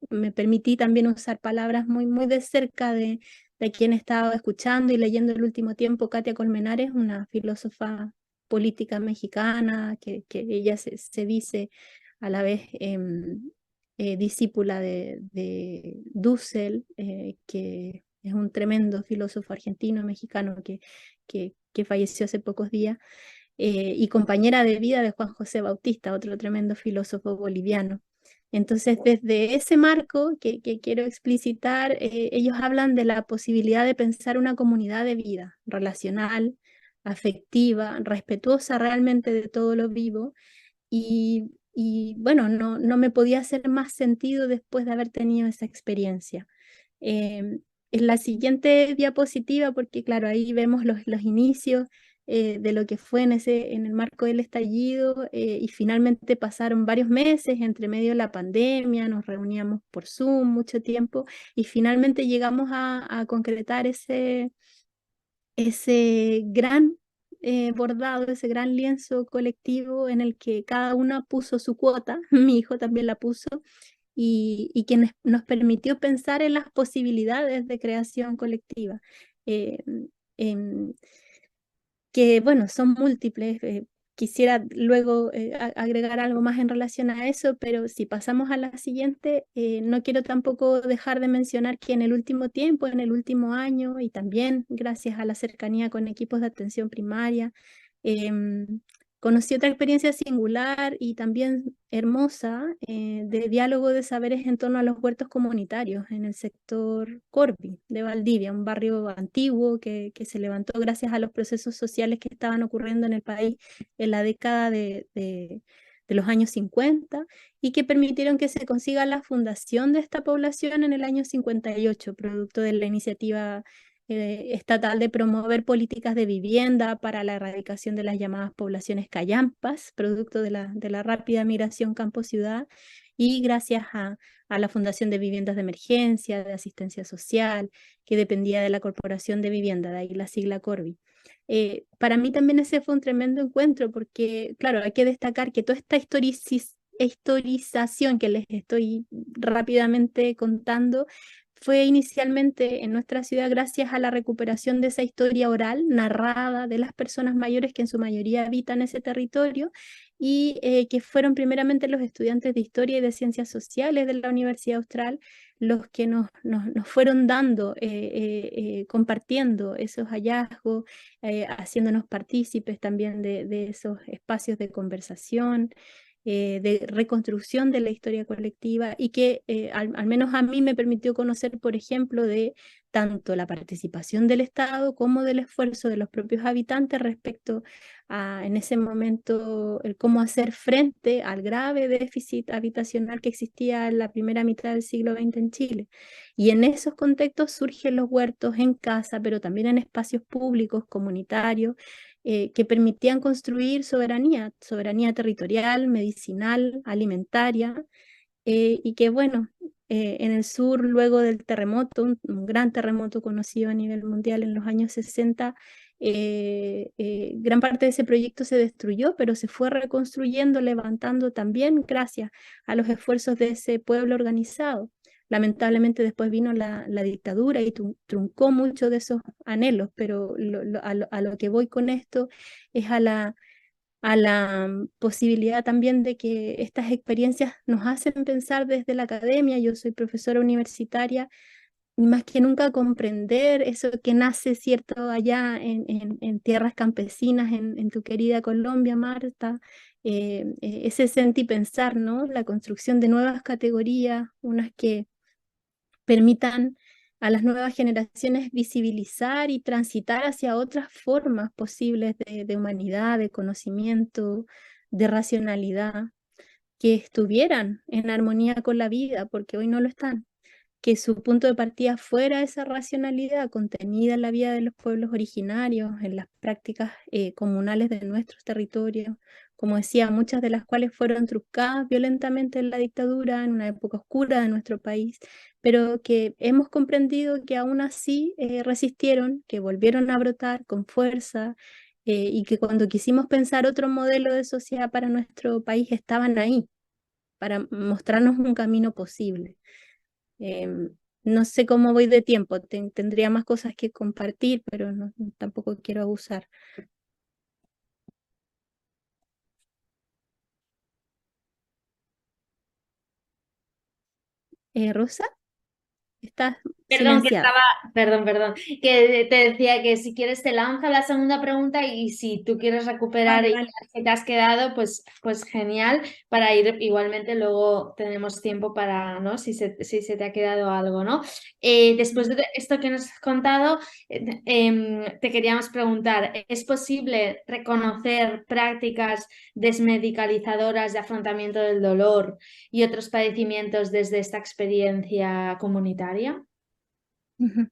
me permití también usar palabras muy, muy de cerca de quien he estado escuchando y leyendo el último tiempo, Katia Colmenares, una filósofa política mexicana, que ella se dice a la vez discípula de Dussel, que es un tremendo filósofo argentino-mexicano que falleció hace pocos días, y compañera de vida de Juan José Bautista, otro tremendo filósofo boliviano. Entonces, desde ese marco que quiero explicitar, ellos hablan de la posibilidad de pensar una comunidad de vida relacional, afectiva, respetuosa realmente de todo lo vivo, y bueno, no me podía hacer más sentido después de haber tenido esa experiencia. En la siguiente diapositiva, porque claro, ahí vemos los inicios de lo que fue en el marco del estallido, y finalmente pasaron varios meses, entre medio de la pandemia, nos reuníamos por Zoom mucho tiempo, y finalmente llegamos a concretar ese gran bordado, ese gran lienzo colectivo en el que cada una puso su cuota, mi hijo también la puso, y que nos permitió pensar en las posibilidades de creación colectiva, eh, em, que bueno, son múltiples. Quisiera luego agregar algo más en relación a eso, pero si pasamos a la siguiente, no quiero tampoco dejar de mencionar que en el último tiempo, en el último año, y también gracias a la cercanía con equipos de atención primaria, conocí otra experiencia singular y también hermosa de diálogo de saberes en torno a los huertos comunitarios en el sector Corvi de Valdivia, un barrio antiguo que se levantó gracias a los procesos sociales que estaban ocurriendo en el país en la década de los años 50 y que permitieron que se consiga la fundación de esta población en el año 58, producto de la iniciativa estatal de promover políticas de vivienda para la erradicación de las llamadas poblaciones callampas, producto de la rápida migración campo-ciudad, y gracias a la Fundación de Viviendas de Emergencia, de Asistencia Social, que dependía de la Corporación de Vivienda, de ahí la sigla Corvi. Para mí también ese fue un tremendo encuentro porque, claro, hay que destacar que toda esta historización que les estoy rápidamente contando fue inicialmente en nuestra ciudad gracias a la recuperación de esa historia oral, narrada de las personas mayores que en su mayoría habitan ese territorio y que fueron primeramente los estudiantes de Historia y de Ciencias Sociales de la Universidad Austral los que nos fueron dando, compartiendo esos hallazgos, haciéndonos partícipes también de esos espacios de conversación, de reconstrucción de la historia colectiva y que al menos a mí me permitió conocer, por ejemplo, de tanto la participación del Estado como del esfuerzo de los propios habitantes respecto a, en ese momento, el cómo hacer frente al grave déficit habitacional que existía en la primera mitad del siglo XX en Chile. Y en esos contextos surgen los huertos en casa, pero también en espacios públicos, comunitarios, que permitían construir soberanía, soberanía territorial, medicinal, alimentaria, y que bueno, en el sur, luego del terremoto, un gran terremoto conocido a nivel mundial en los años 60, gran parte de ese proyecto se destruyó, pero se fue reconstruyendo, levantando también gracias a los esfuerzos de ese pueblo organizado. Lamentablemente después vino la dictadura y truncó muchos de esos anhelos, pero a lo que voy con esto es a la posibilidad también de que estas experiencias nos hacen pensar desde la academia. Yo soy profesora universitaria y más que nunca comprender eso que nace, ¿cierto?, allá en tierras campesinas, en tu querida Colombia, Marta, ese sentir y pensar, ¿no? La construcción de nuevas categorías, unas que permitan a las nuevas generaciones visibilizar y transitar hacia otras formas posibles de humanidad, de conocimiento, de racionalidad, que estuvieran en armonía con la vida, porque hoy no lo están, que su punto de partida fuera esa racionalidad contenida en la vida de los pueblos originarios, en las prácticas comunales de nuestros territorios, como decía, muchas de las cuales fueron truncadas violentamente en la dictadura, en una época oscura de nuestro país, pero que hemos comprendido que aún así resistieron, que volvieron a brotar con fuerza, y que cuando quisimos pensar otro modelo de sociedad para nuestro país estaban ahí, para mostrarnos un camino posible. No sé cómo voy de tiempo, tendría más cosas que compartir, pero tampoco quiero abusar. Rosa, estás Perdón, silenciada. perdón, que te decía que si quieres te lanzo la segunda pregunta y si tú quieres recuperar Vale, y vale. que te has quedado, pues genial, para ir igualmente luego tenemos tiempo para, ¿no? Si se te ha quedado algo, ¿no? Después de esto que nos has contado, te queríamos preguntar, ¿es posible reconocer prácticas desmedicalizadoras de afrontamiento del dolor y otros padecimientos desde esta experiencia comunitaria? Ujú.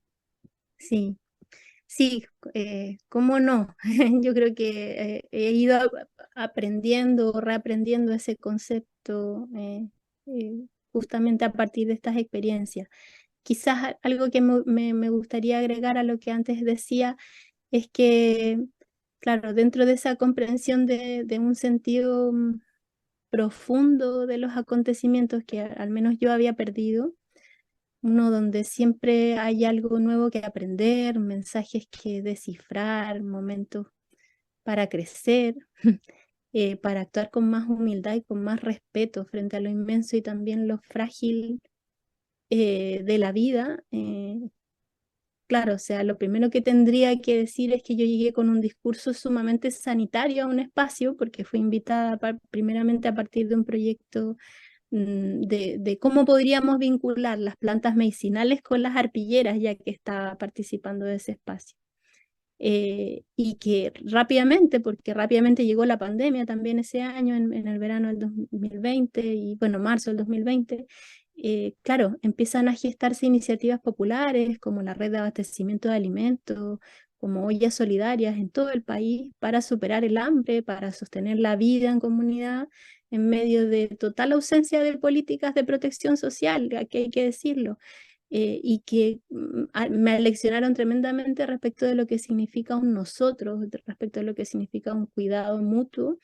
Sí, sí, ¿cómo no? Yo creo que he ido aprendiendo, reaprendiendo ese concepto justamente a partir de estas experiencias. Quizás algo que me gustaría agregar a lo que antes decía es que, claro, dentro de esa comprensión de un sentido profundo de los acontecimientos que al menos yo había perdido, uno donde siempre hay algo nuevo que aprender, mensajes que descifrar, momentos para crecer, para actuar con más humildad y con más respeto frente a lo inmenso y también lo frágil de la vida. Claro, o sea, lo primero que tendría que decir es que yo llegué con un discurso sumamente sanitario a un espacio, porque fui invitada primeramente a partir de un proyecto de cómo podríamos vincular las plantas medicinales con las arpilleras, ya que estaba participando de ese espacio. Y que rápidamente, porque rápidamente llegó la pandemia también ese año, en el verano del 2020 y bueno, marzo del 2020, claro, empiezan a gestarse iniciativas populares como la red de abastecimiento de alimentos, como ollas solidarias en todo el país para superar el hambre, para sostener la vida en comunidad en medio de total ausencia de políticas de protección social, aquí hay que decirlo. Y que me aleccionaron tremendamente respecto de lo que significa un nosotros, respecto de lo que significa un cuidado mutuo,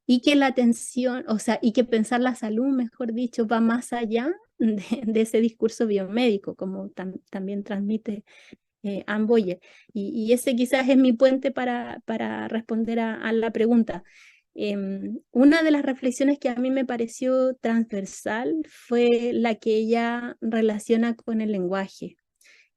y que la atención, o sea, y que pensar la salud, mejor dicho, va más allá de ese discurso biomédico, como también transmite Anne Boyer. Y ese quizás es mi puente para responder a la pregunta. Una de las reflexiones que a mí me pareció transversal fue la que ella relaciona con el lenguaje.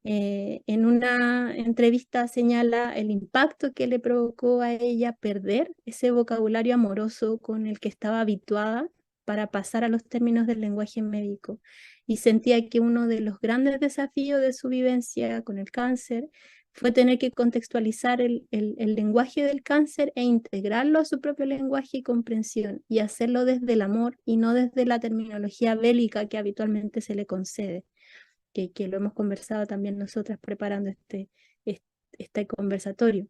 En una entrevista señala el impacto que le provocó a ella perder ese vocabulario amoroso con el que estaba habituada para pasar a los términos del lenguaje médico. Y sentía que uno de los grandes desafíos de su vivencia con el cáncer fue tener que contextualizar el lenguaje del cáncer e integrarlo a su propio lenguaje y comprensión, y hacerlo desde el amor y no desde la terminología bélica que habitualmente se le concede, que lo hemos conversado también nosotras preparando este conversatorio.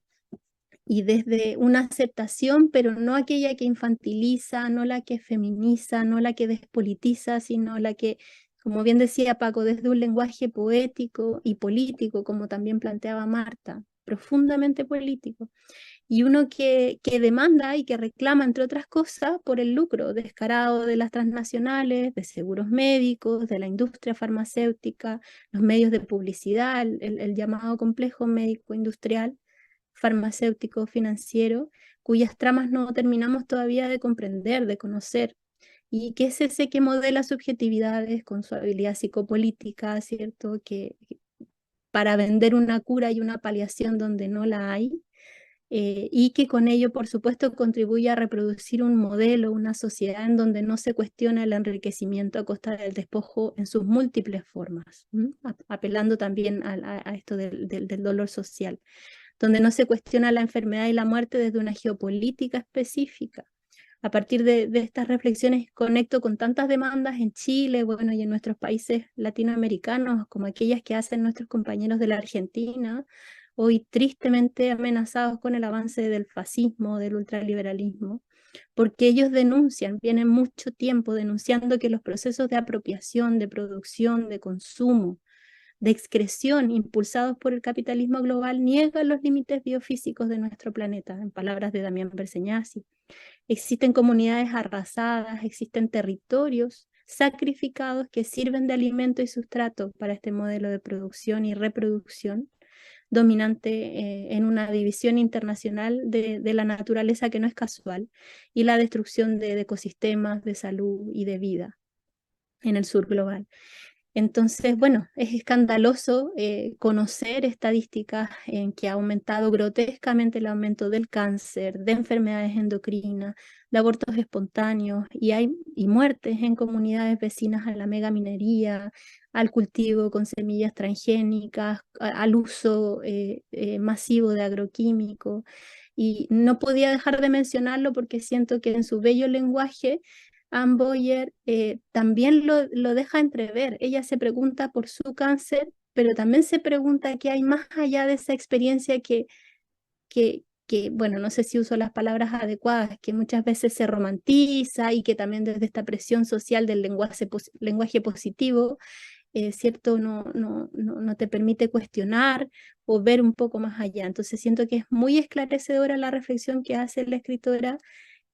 Y desde una aceptación, pero no aquella que infantiliza, no la que feminiza, no la que despolitiza, sino la que, como bien decía Paco, desde un lenguaje poético y político, como también planteaba Marta, profundamente político. Y uno que demanda y que reclama, entre otras cosas, por el lucro descarado de las transnacionales, de seguros médicos, de la industria farmacéutica, los medios de publicidad, el llamado complejo médico-industrial, farmacéutico, financiero, cuyas tramas no terminamos todavía de comprender, de conocer. Y que es ese que modela subjetividades con su habilidad psicopolítica, ¿cierto? Que para vender una cura y una paliación donde no la hay, y que con ello, por supuesto, contribuye a reproducir un modelo, una sociedad en donde no se cuestiona el enriquecimiento a costa del despojo en sus múltiples formas, apelando también a esto del dolor social, donde no se cuestiona la enfermedad y la muerte desde una geopolítica específica. A partir de estas reflexiones conecto con tantas demandas en Chile, bueno, y en nuestros países latinoamericanos, como aquellas que hacen nuestros compañeros de la Argentina, hoy tristemente amenazados con el avance del fascismo, del ultraliberalismo, porque ellos denuncian, vienen mucho tiempo denunciando que los procesos de apropiación, de producción, de consumo, de excreción impulsados por el capitalismo global niegan los límites biofísicos de nuestro planeta, en palabras de Damián Berseñasi. Existen comunidades arrasadas, existen territorios sacrificados que sirven de alimento y sustrato para este modelo de producción y reproducción dominante en una división internacional de la naturaleza que no es casual, y la destrucción de ecosistemas, de salud y de vida en el sur global. Entonces, bueno, es escandaloso conocer estadísticas en que ha aumentado grotescamente el aumento del cáncer, de enfermedades endocrinas, de abortos espontáneos, y muertes en comunidades vecinas a la megaminería, al cultivo con semillas transgénicas, al uso masivo de agroquímicos. Y no podía dejar de mencionarlo porque siento que en su bello lenguaje Anne Boyer también lo deja entrever. Ella se pregunta por su cáncer, pero también se pregunta qué hay más allá de esa experiencia que, bueno, no sé si uso las palabras adecuadas, que muchas veces se romantiza, y que también desde esta presión social del lenguaje positivo, ¿cierto? No te permite cuestionar o ver un poco más allá. Entonces siento que es muy esclarecedora la reflexión que hace la escritora.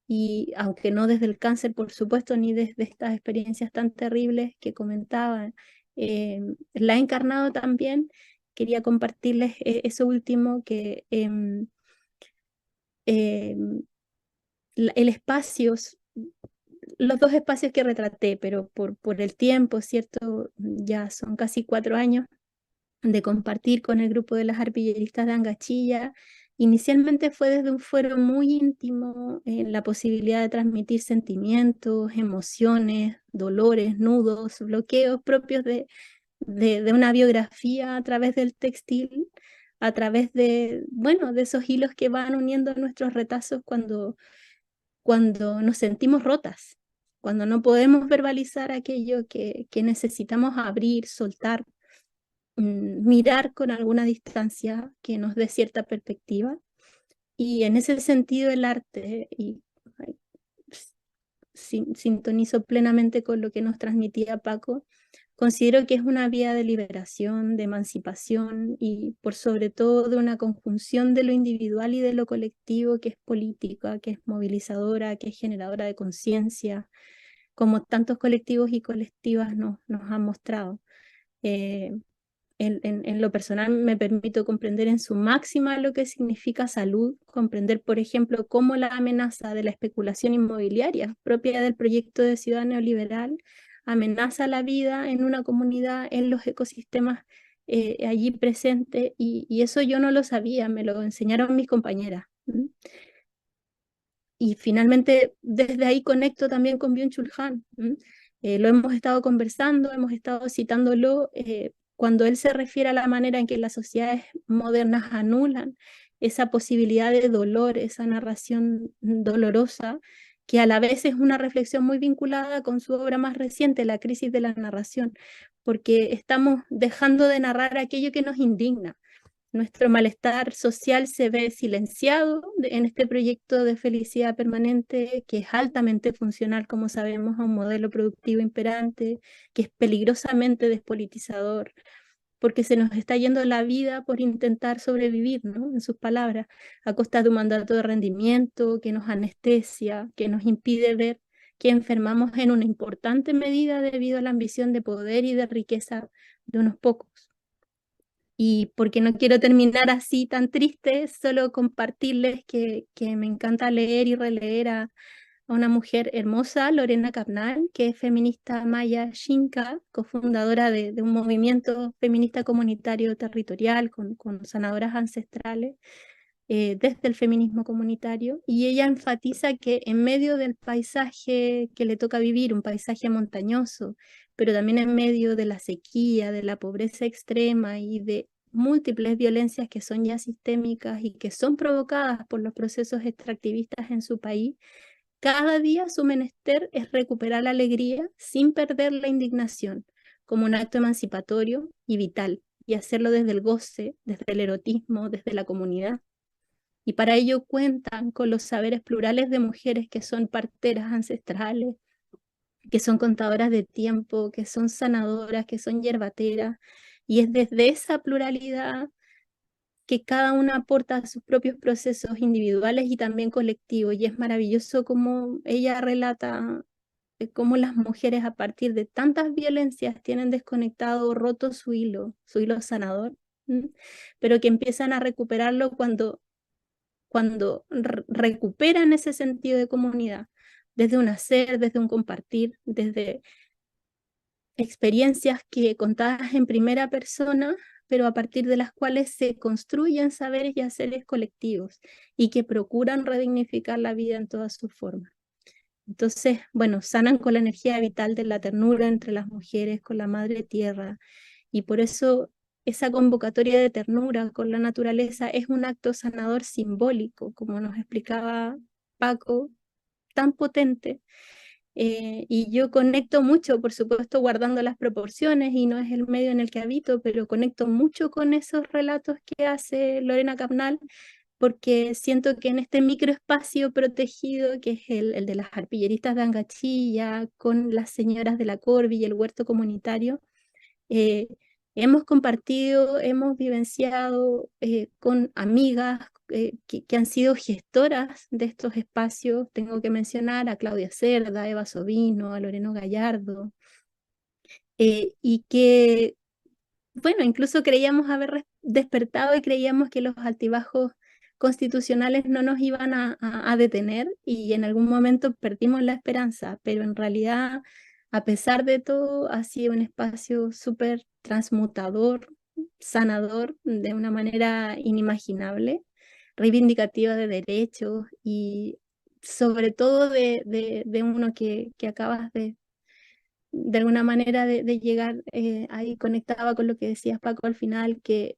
Y aunque no desde el cáncer, por supuesto, ni desde estas experiencias tan terribles que comentaban, la he encarnado también. Quería compartirles eso último, que el espacio, los dos espacios que retraté, pero por el tiempo, ¿cierto? Ya son casi 4 años de compartir con el grupo de las arpilleristas de Angachilla. Inicialmente fue desde un fuero muy íntimo, la posibilidad de transmitir sentimientos, emociones, dolores, nudos, bloqueos propios de una biografía a través del textil, a través de, bueno, de esos hilos que van uniendo nuestros retazos cuando nos sentimos rotas, cuando no podemos verbalizar aquello que necesitamos abrir, soltar, mirar con alguna distancia que nos dé cierta perspectiva. Y en ese sentido el arte, y sintonizo plenamente con lo que nos transmitía Paco, considero que es una vía de liberación, de emancipación, y por sobre todo de una conjunción de lo individual y de lo colectivo, que es política, que es movilizadora, que es generadora de conciencia, como tantos colectivos y colectivas nos han mostrado. En lo personal me permito comprender en su máxima lo que significa salud, comprender, por ejemplo, cómo la amenaza de la especulación inmobiliaria propia del proyecto de ciudad neoliberal amenaza la vida en una comunidad, en los ecosistemas allí presentes, y eso yo no lo sabía, me lo enseñaron mis compañeras. Y finalmente desde ahí conecto también con Byung-Chul Han. Lo hemos estado conversando, hemos estado citándolo cuando él se refiere a la manera en que las sociedades modernas anulan esa posibilidad de dolor, esa narración dolorosa, que a la vez es una reflexión muy vinculada con su obra más reciente, La crisis de la narración, porque estamos dejando de narrar aquello que nos indigna. Nuestro malestar social se ve silenciado en este proyecto de felicidad permanente, que es altamente funcional, como sabemos, a un modelo productivo imperante, que es peligrosamente despolitizador, porque se nos está yendo la vida por intentar sobrevivir, ¿no? En sus palabras, a costa de un mandato de rendimiento que nos anestesia, que nos impide ver que enfermamos en una importante medida debido a la ambición de poder y de riqueza de unos pocos. Y porque no quiero terminar así tan triste, solo compartirles que me encanta leer y releer a una mujer hermosa, Lorena Cabnal, que es feminista maya xinca, cofundadora de un movimiento feminista comunitario territorial con sanadoras ancestrales desde el feminismo comunitario. Y ella enfatiza que en medio del paisaje que le toca vivir, un paisaje montañoso, pero también en medio de la sequía, de la pobreza extrema y de múltiples violencias que son ya sistémicas y que son provocadas por los procesos extractivistas en su país, cada día su menester es recuperar la alegría sin perder la indignación, como un acto emancipatorio y vital, y hacerlo desde el goce, desde el erotismo, desde la comunidad. Y para ello cuentan con los saberes plurales de mujeres que son parteras ancestrales, que son contadoras de tiempo, que son sanadoras, que son yerbateras, y es desde esa pluralidad que cada una aporta sus propios procesos individuales y también colectivos, y es maravilloso como ella relata cómo las mujeres a partir de tantas violencias tienen desconectado o roto su hilo sanador, pero que empiezan a recuperarlo cuando recuperan ese sentido de comunidad, desde un hacer, desde un compartir, desde experiencias que contadas en primera persona, pero a partir de las cuales se construyen saberes y haceres colectivos y que procuran redignificar la vida en todas sus formas. Entonces, bueno, sanan con la energía vital de la ternura entre las mujeres, con la madre tierra, y por eso esa convocatoria de ternura con la naturaleza es un acto sanador simbólico, como nos explicaba Paco, tan potente. Y yo conecto mucho, por supuesto, guardando las proporciones, y no es el medio en el que habito, pero conecto mucho con esos relatos que hace Lorena Cabnal, porque siento que en este microespacio protegido, que es el de las arpilleristas de Angachilla, con las señoras de la Corvi y el huerto comunitario, eh, hemos compartido, hemos vivenciado con amigas que han sido gestoras de estos espacios. Tengo que mencionar a Claudia Cerda, a Eva Sovino, a Loreno Gallardo, y que, bueno, incluso creíamos haber despertado y creíamos que los altibajos constitucionales no nos iban a detener, y en algún momento perdimos la esperanza, pero en realidad, a pesar de todo, ha sido un espacio súper transmutador, sanador, de una manera inimaginable, reivindicativa de derechos y sobre todo de uno que acabas de alguna manera de llegar ahí, conectaba con lo que decías, Paco, al final, que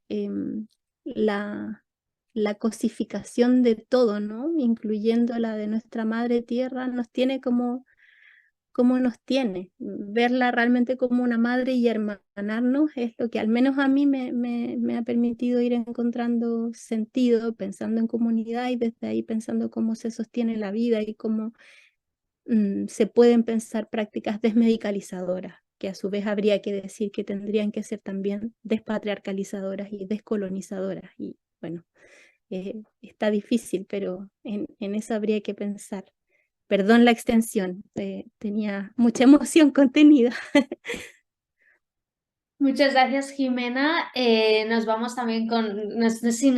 la cosificación de todo, ¿no? Incluyendo la de nuestra madre tierra, nos tiene como nos tiene. Verla realmente como una madre y hermanarnos es lo que al menos a mí me ha permitido ir encontrando sentido, pensando en comunidad, y desde ahí pensando cómo se sostiene la vida y cómo se pueden pensar prácticas desmedicalizadoras, que a su vez habría que decir que tendrían que ser también despatriarcalizadoras y descolonizadoras. Y bueno, está difícil, pero en eso habría que pensar. Perdón la extensión, tenía mucha emoción contenida. Muchas gracias, Jimena. Nos vamos también con, no sé si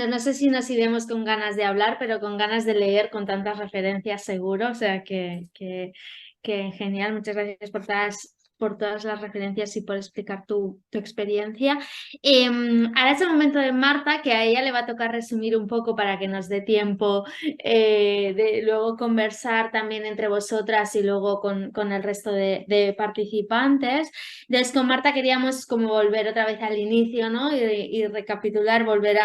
nos iremos con ganas de hablar, pero con ganas de leer con tantas referencias seguro. O sea que genial. Muchas gracias por todas las referencias y por explicar tu experiencia. Ahora es el momento de Marta, que a ella le va a tocar resumir un poco para que nos dé tiempo de luego conversar también entre vosotras y luego con el resto de participantes. Entonces, con Marta queríamos como volver otra vez al inicio, ¿no? Y recapitular, volver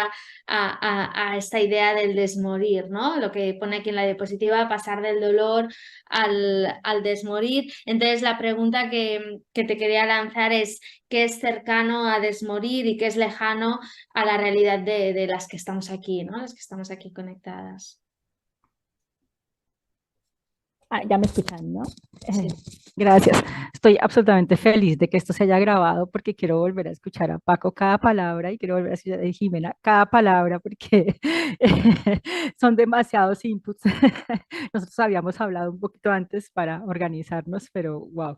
a esta idea del desmorir, ¿no? Lo que pone aquí en la diapositiva, pasar del dolor al desmorir. Entonces, la pregunta que te quería lanzar es, ¿qué es cercano a desmorir y qué es lejano a la realidad de las que estamos aquí, ¿no? Las que estamos aquí conectadas. Ya me escuchan, ¿no? Sí. Gracias. Estoy absolutamente feliz de que esto se haya grabado porque quiero volver a escuchar a Paco cada palabra y quiero volver a escuchar a Jimena cada palabra porque son demasiados inputs. Nosotros habíamos hablado un poquito antes para organizarnos, pero wow,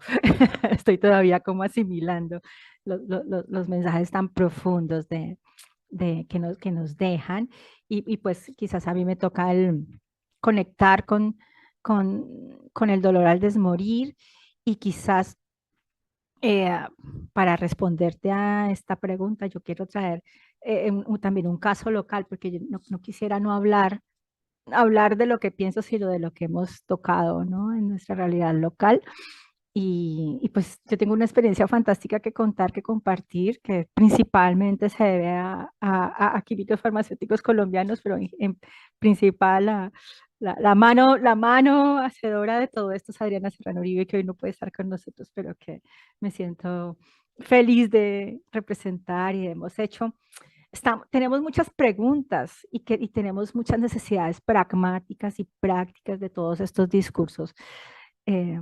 estoy todavía como asimilando los mensajes tan profundos que nos dejan y pues quizás a mí me toca conectar con el dolor al desmorir y quizás eh, para responderte a esta pregunta yo quiero traer también un caso local porque yo no quisiera no hablar de lo que pienso, sino de lo que hemos tocado, ¿no? En nuestra realidad local. Y pues yo tengo una experiencia fantástica que contar, que compartir, que principalmente se debe a químicos farmacéuticos colombianos, pero en principal la mano hacedora de todo esto es Adriana Serrano Uribe, que hoy no puede estar con nosotros, pero que me siento feliz de representar y hemos hecho. Tenemos muchas preguntas y tenemos muchas necesidades pragmáticas y prácticas de todos estos discursos. eh,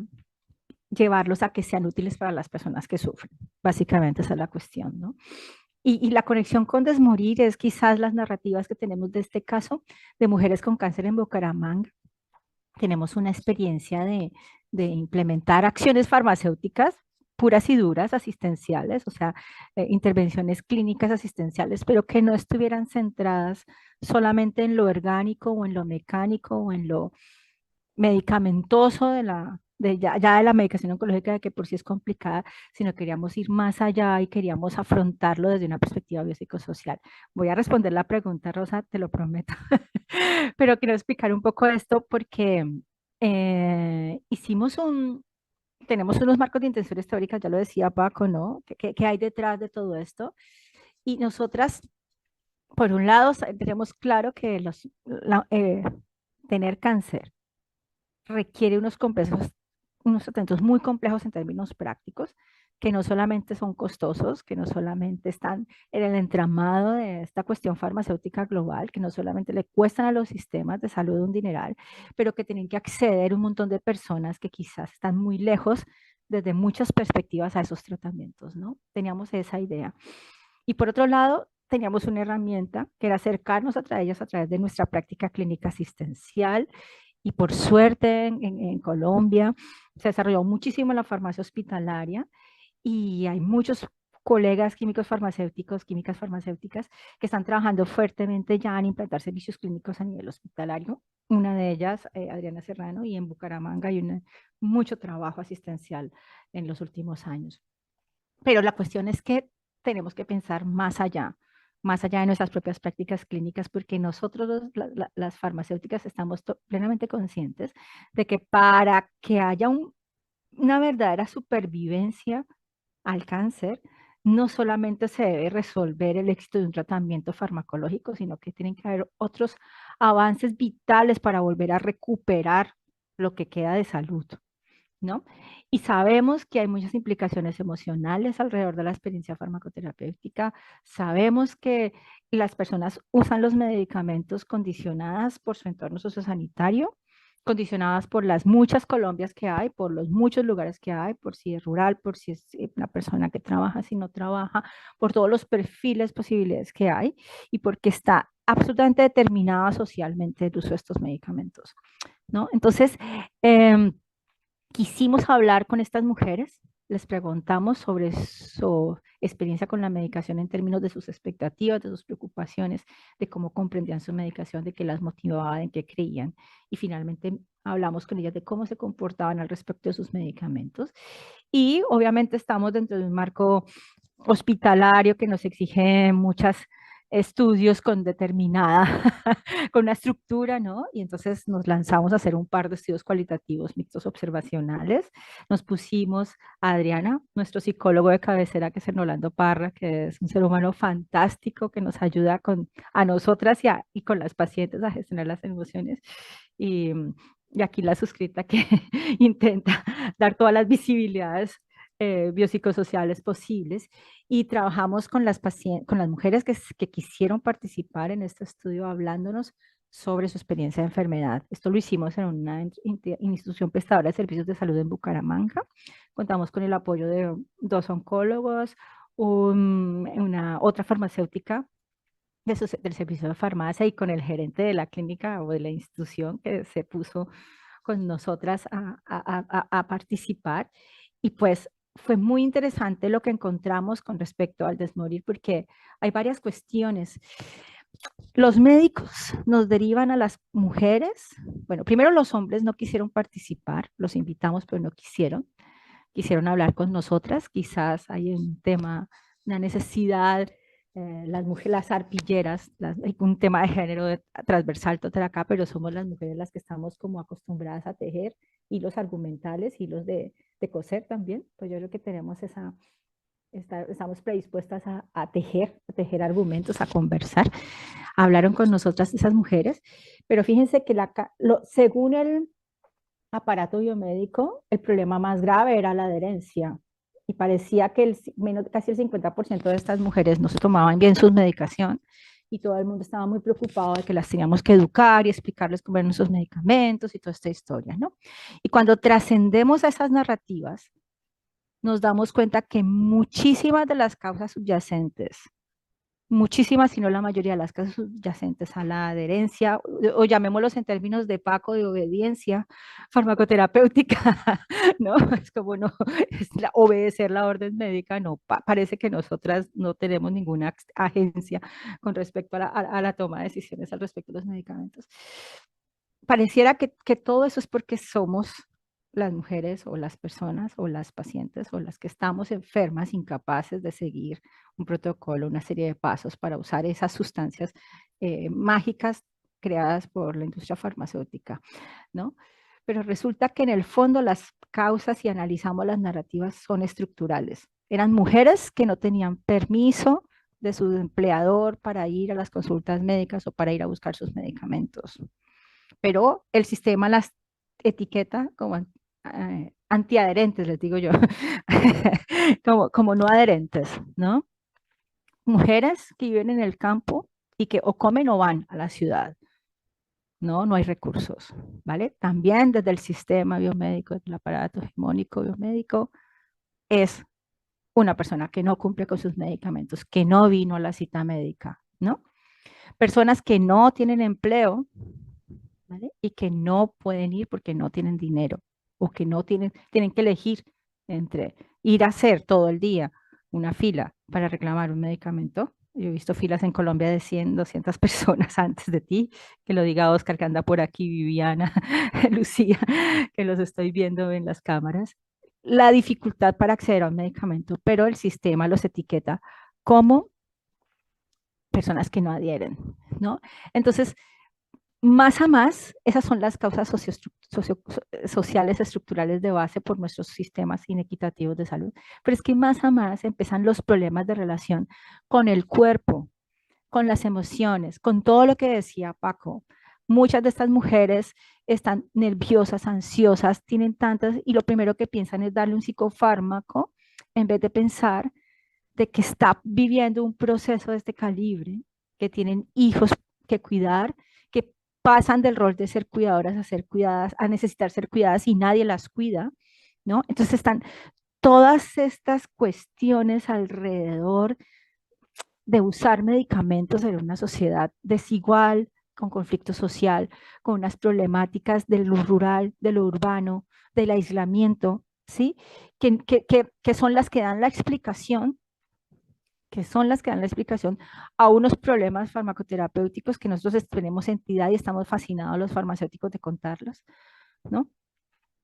Llevarlos a que sean útiles para las personas que sufren. Básicamente esa es la cuestión, ¿no? Y la conexión con desmorir es quizás las narrativas que tenemos de este caso de mujeres con cáncer en Bucaramanga. Tenemos una experiencia de implementar acciones farmacéuticas puras y duras, asistenciales, o sea, intervenciones clínicas asistenciales, pero que no estuvieran centradas solamente en lo orgánico o en lo mecánico o en lo medicamentoso ya de la medicación oncológica, que por sí es complicada, sino queríamos ir más allá y queríamos afrontarlo desde una perspectiva biopsicosocial. Voy a responder la pregunta, Rosa, te lo prometo, pero quiero explicar un poco esto porque tenemos unos marcos de intenciones teóricas, ya lo decía Paco, ¿no? ¿Qué hay detrás de todo esto? Y nosotras, por un lado, tenemos claro que tener cáncer requiere unos tratamientos muy complejos en términos prácticos, que no solamente son costosos, que no solamente están en el entramado de esta cuestión farmacéutica global, que no solamente le cuestan a los sistemas de salud un dineral, pero que tienen que acceder un montón de personas que quizás están muy lejos desde muchas perspectivas a esos tratamientos, ¿no? Teníamos esa idea. Y por otro lado, teníamos una herramienta que era acercarnos a ellas a través de nuestra práctica clínica asistencial y por suerte en Colombia se desarrolló muchísimo la farmacia hospitalaria y hay muchos colegas químicos farmacéuticos, químicas farmacéuticas, que están trabajando fuertemente ya en implantar servicios clínicos a nivel hospitalario. Una de ellas, Adriana Serrano, y en Bucaramanga hay mucho trabajo asistencial en los últimos años. Pero la cuestión es que tenemos que pensar más allá de nuestras propias prácticas clínicas, porque nosotros las farmacéuticas estamos plenamente conscientes de que para que haya una verdadera supervivencia al cáncer, no solamente se debe resolver el éxito de un tratamiento farmacológico, sino que tienen que haber otros avances vitales para volver a recuperar lo que queda de salud, ¿no? Y sabemos que hay muchas implicaciones emocionales alrededor de la experiencia farmacoterapéutica. Sabemos que las personas usan los medicamentos condicionadas por su entorno sociosanitario, condicionadas por las muchas Colombias que hay, por los muchos lugares que hay, por si es rural, por si es una persona que trabaja, si no trabaja, por todos los perfiles, posibilidades que hay y porque está absolutamente determinada socialmente el uso de estos medicamentos. ¿no? Entonces, quisimos hablar con estas mujeres, les preguntamos sobre su experiencia con la medicación en términos de sus expectativas, de sus preocupaciones, de cómo comprendían su medicación, de qué las motivaba, en qué creían. Y finalmente hablamos con ellas de cómo se comportaban al respecto de sus medicamentos. Y obviamente estamos dentro de un marco hospitalario que nos exige muchos estudios con determinada, con una estructura, ¿no? Y entonces nos lanzamos a hacer un par de estudios cualitativos mixtos observacionales. Nos pusimos a Adriana, nuestro psicólogo de cabecera, que es Orlando Parra, que es un ser humano fantástico que nos ayuda a nosotras y con las pacientes a gestionar las emociones. Y, y aquí la suscrita que intenta dar todas las visibilidades biopsicosociales posibles y trabajamos con las con las mujeres que quisieron participar en este estudio hablándonos sobre su experiencia de enfermedad. Esto lo hicimos en una institución prestadora de servicios de salud en Bucaramanga. Contamos con el apoyo de 2 oncólogos, una otra farmacéutica del servicio de farmacia y con el gerente de la clínica o de la institución que se puso con nosotras a participar. Y pues fue muy interesante lo que encontramos con respecto al desmorir, porque hay varias cuestiones. Los médicos nos derivan a las mujeres. Bueno, primero los hombres no quisieron participar, los invitamos, pero no quisieron. Quisieron hablar con nosotras. Quizás hay un tema, una necesidad, las mujeres, las arpilleras, hay un tema de género transversal total acá, pero somos las mujeres las que estamos como acostumbradas a tejer hilos argumentales, hilos de coser también. Pues yo creo que tenemos estamos predispuestas a tejer argumentos, a conversar. Hablaron con nosotras esas mujeres, pero fíjense que según el aparato biomédico, el problema más grave era la adherencia. Y parecía que casi el 50% de estas mujeres no se tomaban bien su medicación y todo el mundo estaba muy preocupado de que las teníamos que educar y explicarles cómo eran nuestros medicamentos y toda esta historia, ¿no? Y cuando trascendemos a esas narrativas, nos damos cuenta que muchísimas de las causas subyacentes, muchísimas, si no la mayoría de las causas subyacentes a la adherencia, o llamémoslos en términos de PACO, de obediencia farmacoterapéutica, ¿no? Es como no, obedecer la orden médica, no, parece que nosotras no tenemos ninguna agencia con respecto a la toma de decisiones al respecto de los medicamentos. Pareciera que todo eso es porque somos las mujeres o las personas o las pacientes o las que estamos enfermas, incapaces de seguir un protocolo, una serie de pasos para usar esas sustancias mágicas creadas por la industria farmacéutica, ¿no? Pero resulta que en el fondo las causas, si analizamos las narrativas, son estructurales. Eran mujeres que no tenían permiso de su empleador para ir a las consultas médicas o para ir a buscar sus medicamentos. Pero el sistema las etiqueta como antiadherentes, les digo yo, como no adherentes, ¿no? Mujeres que viven en el campo y que o comen o van a la ciudad, ¿no? No hay recursos, ¿vale? También desde el sistema biomédico, el aparato hegemónico biomédico, es una persona que no cumple con sus medicamentos, que no vino a la cita médica, ¿no? Personas que no tienen empleo, ¿vale? Y que no pueden ir porque no tienen dinero o que no tienen que elegir entre ir a hacer todo el día una fila para reclamar un medicamento. Yo he visto filas en Colombia de 100, 200 personas antes de ti, que lo diga Oscar, que anda por aquí, Viviana, Lucía, que los estoy viendo en las cámaras. La dificultad para acceder a un medicamento, pero el sistema los etiqueta como personas que no adhieren, ¿no? Entonces, más a más, esas son las causas sociales estructurales de base por nuestros sistemas inequitativos de salud. Pero es que más a más empiezan los problemas de relación con el cuerpo, con las emociones, con todo lo que decía Paco. Muchas de estas mujeres están nerviosas, ansiosas, tienen tantas y lo primero que piensan es darle un psicofármaco en vez de pensar de que está viviendo un proceso de este calibre, que tienen hijos que cuidar, que pasan del rol de ser cuidadoras a ser cuidadas, a necesitar ser cuidadas y nadie las cuida, ¿no? Entonces están todas estas cuestiones alrededor de usar medicamentos en una sociedad desigual, con conflicto social, con unas problemáticas de lo rural, de lo urbano, del aislamiento, ¿sí? Que son las que dan la explicación, a unos problemas farmacoterapéuticos que nosotros tenemos entidad y estamos fascinados los farmacéuticos de contarlos, ¿no?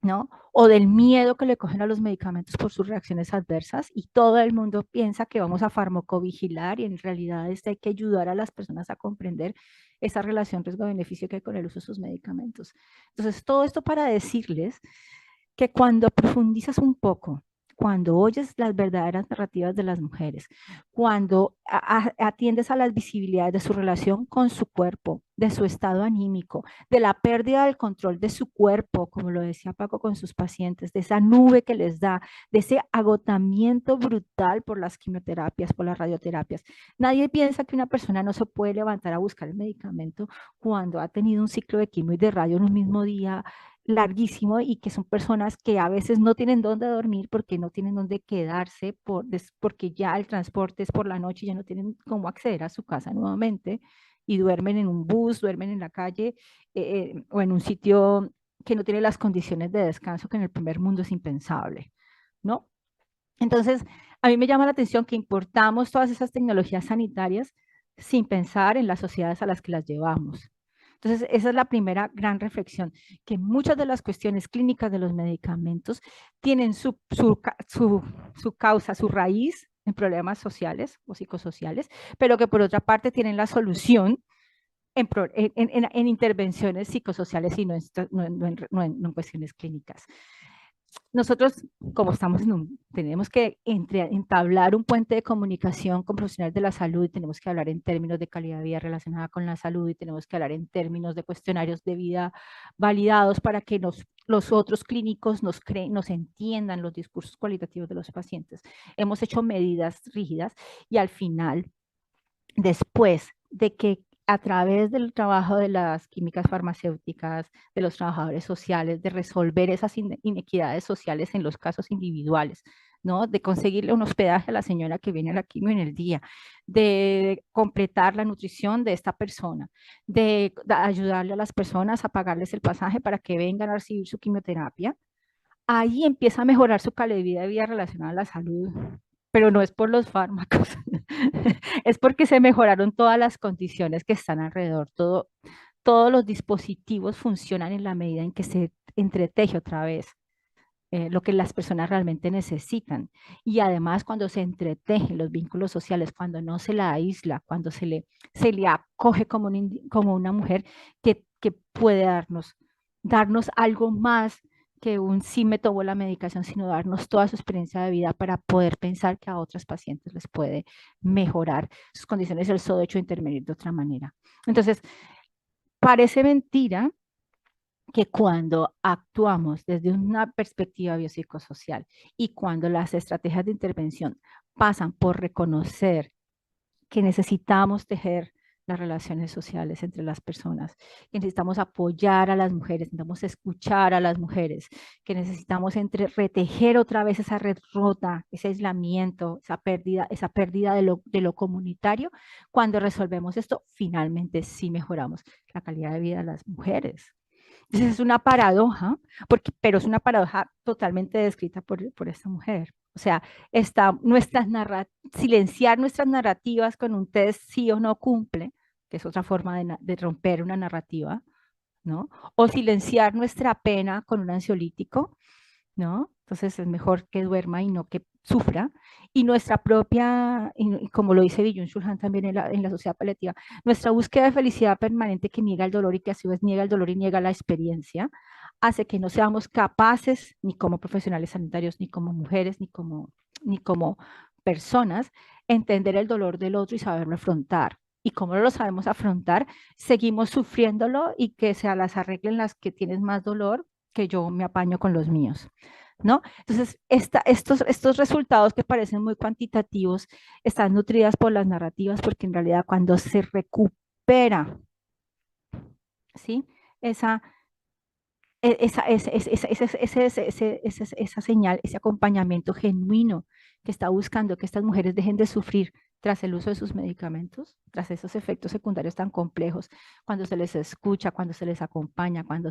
¿No? O del miedo que le cogen a los medicamentos por sus reacciones adversas y todo el mundo piensa que vamos a farmacovigilar y en realidad hay que ayudar a las personas a comprender esa relación riesgo-beneficio que hay con el uso de sus medicamentos. Entonces, todo esto para decirles que cuando profundizas un poco, cuando oyes las verdaderas narrativas de las mujeres, cuando atiendes a las visibilidades de su relación con su cuerpo, de su estado anímico, de la pérdida del control de su cuerpo, como lo decía Paco con sus pacientes, de esa nube que les da, de ese agotamiento brutal por las quimioterapias, por las radioterapias. Nadie piensa que una persona no se puede levantar a buscar el medicamento cuando ha tenido un ciclo de quimio y de radio en un mismo día larguísimo y que son personas que a veces no tienen dónde dormir porque no tienen dónde quedarse, porque ya el transporte es por la noche y ya no tienen cómo acceder a su casa nuevamente y duermen en un bus, duermen en la calle o en un sitio que no tiene las condiciones de descanso que en el primer mundo es impensable, ¿no? Entonces, a mí me llama la atención que importamos todas esas tecnologías sanitarias sin pensar en las sociedades a las que las llevamos. Entonces, esa es la primera gran reflexión, que muchas de las cuestiones clínicas de los medicamentos tienen su causa, su raíz en problemas sociales o psicosociales, pero que por otra parte tienen la solución en intervenciones psicosociales y no en cuestiones clínicas. Nosotros, como estamos tenemos que entablar un puente de comunicación con profesionales de la salud y tenemos que hablar en términos de calidad de vida relacionada con la salud y tenemos que hablar en términos de cuestionarios de vida validados para que los otros clínicos nos entiendan los discursos cualitativos de los pacientes. Hemos hecho medidas rígidas y al final, después de que a través del trabajo de las químicas farmacéuticas, de los trabajadores sociales, de resolver esas inequidades sociales en los casos individuales, ¿no? De conseguirle un hospedaje a la señora que viene a la quimio en el día, de completar la nutrición de esta persona, de ayudarle a las personas a pagarles el pasaje para que vengan a recibir su quimioterapia. Ahí empieza a mejorar su calidad de vida relacionada a la salud, pero no es por los fármacos, es porque se mejoraron todas las condiciones que están alrededor, todos los dispositivos funcionan en la medida en que se entreteje otra vez lo que las personas realmente necesitan. Y además cuando se entretejen los vínculos sociales, cuando no se la aísla, cuando se le acoge como una mujer que puede darnos algo más que un sí me tomo la medicación, sino darnos toda su experiencia de vida para poder pensar que a otras pacientes les puede mejorar sus condiciones del SODO hecho intervenir de otra manera. Entonces, parece mentira que cuando actuamos desde una perspectiva biopsicosocial y cuando las estrategias de intervención pasan por reconocer que necesitamos tejer las relaciones sociales entre las personas, que necesitamos apoyar a las mujeres, necesitamos escuchar a las mujeres, que necesitamos retejer otra vez esa red rota, ese aislamiento, esa pérdida de lo comunitario. Cuando resolvemos esto, finalmente sí mejoramos la calidad de vida de las mujeres. Entonces es una paradoja, pero es una paradoja totalmente descrita por esta mujer. O sea, silenciar nuestras narrativas con un test sí o no cumple, que es otra forma de romper una narrativa, ¿no? O silenciar nuestra pena con un ansiolítico, ¿no? Entonces es mejor que duerma y no que sufra. Y nuestra propia, y como lo dice Byung-Chul Han también en la sociedad paliativa, nuestra búsqueda de felicidad permanente que niega el dolor y que a su vez niega el dolor y niega la experiencia, hace que no seamos capaces, ni como profesionales sanitarios, ni como mujeres, ni como personas, entender el dolor del otro y saberlo afrontar. Y como no lo sabemos afrontar, seguimos sufriéndolo y que se las arreglen las que tienes más dolor, que yo me apaño con los míos, ¿no? Entonces, estos resultados que parecen muy cuantitativos están nutridas por las narrativas, porque en realidad cuando se recupera, ¿sí? Esa señal, ese acompañamiento genuino que está buscando que estas mujeres dejen de sufrir tras el uso de sus medicamentos, tras esos efectos secundarios tan complejos, cuando se les escucha, cuando se les acompaña, cuando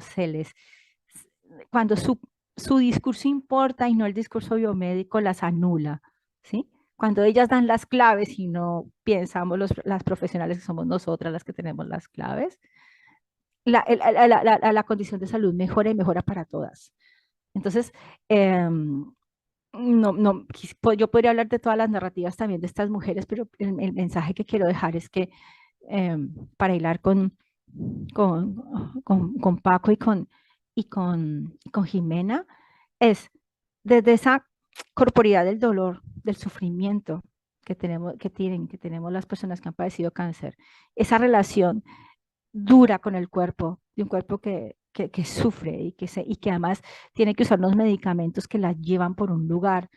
su discurso importa y no el discurso biomédico las anula, ¿sí? Cuando ellas dan las claves y no pensamos las profesionales que somos nosotras las que tenemos las claves, la condición de salud mejora y mejora para todas. Entonces, yo podría hablar de todas las narrativas también de estas mujeres, pero el mensaje que quiero dejar es que para hilar con, con Paco y con Jimena, es desde esa corporidad del dolor, del sufrimiento que tenemos las personas que han padecido cáncer, esa relación dura con el cuerpo, de un cuerpo que sufre y que además tiene que usar unos medicamentos que la llevan por un lugar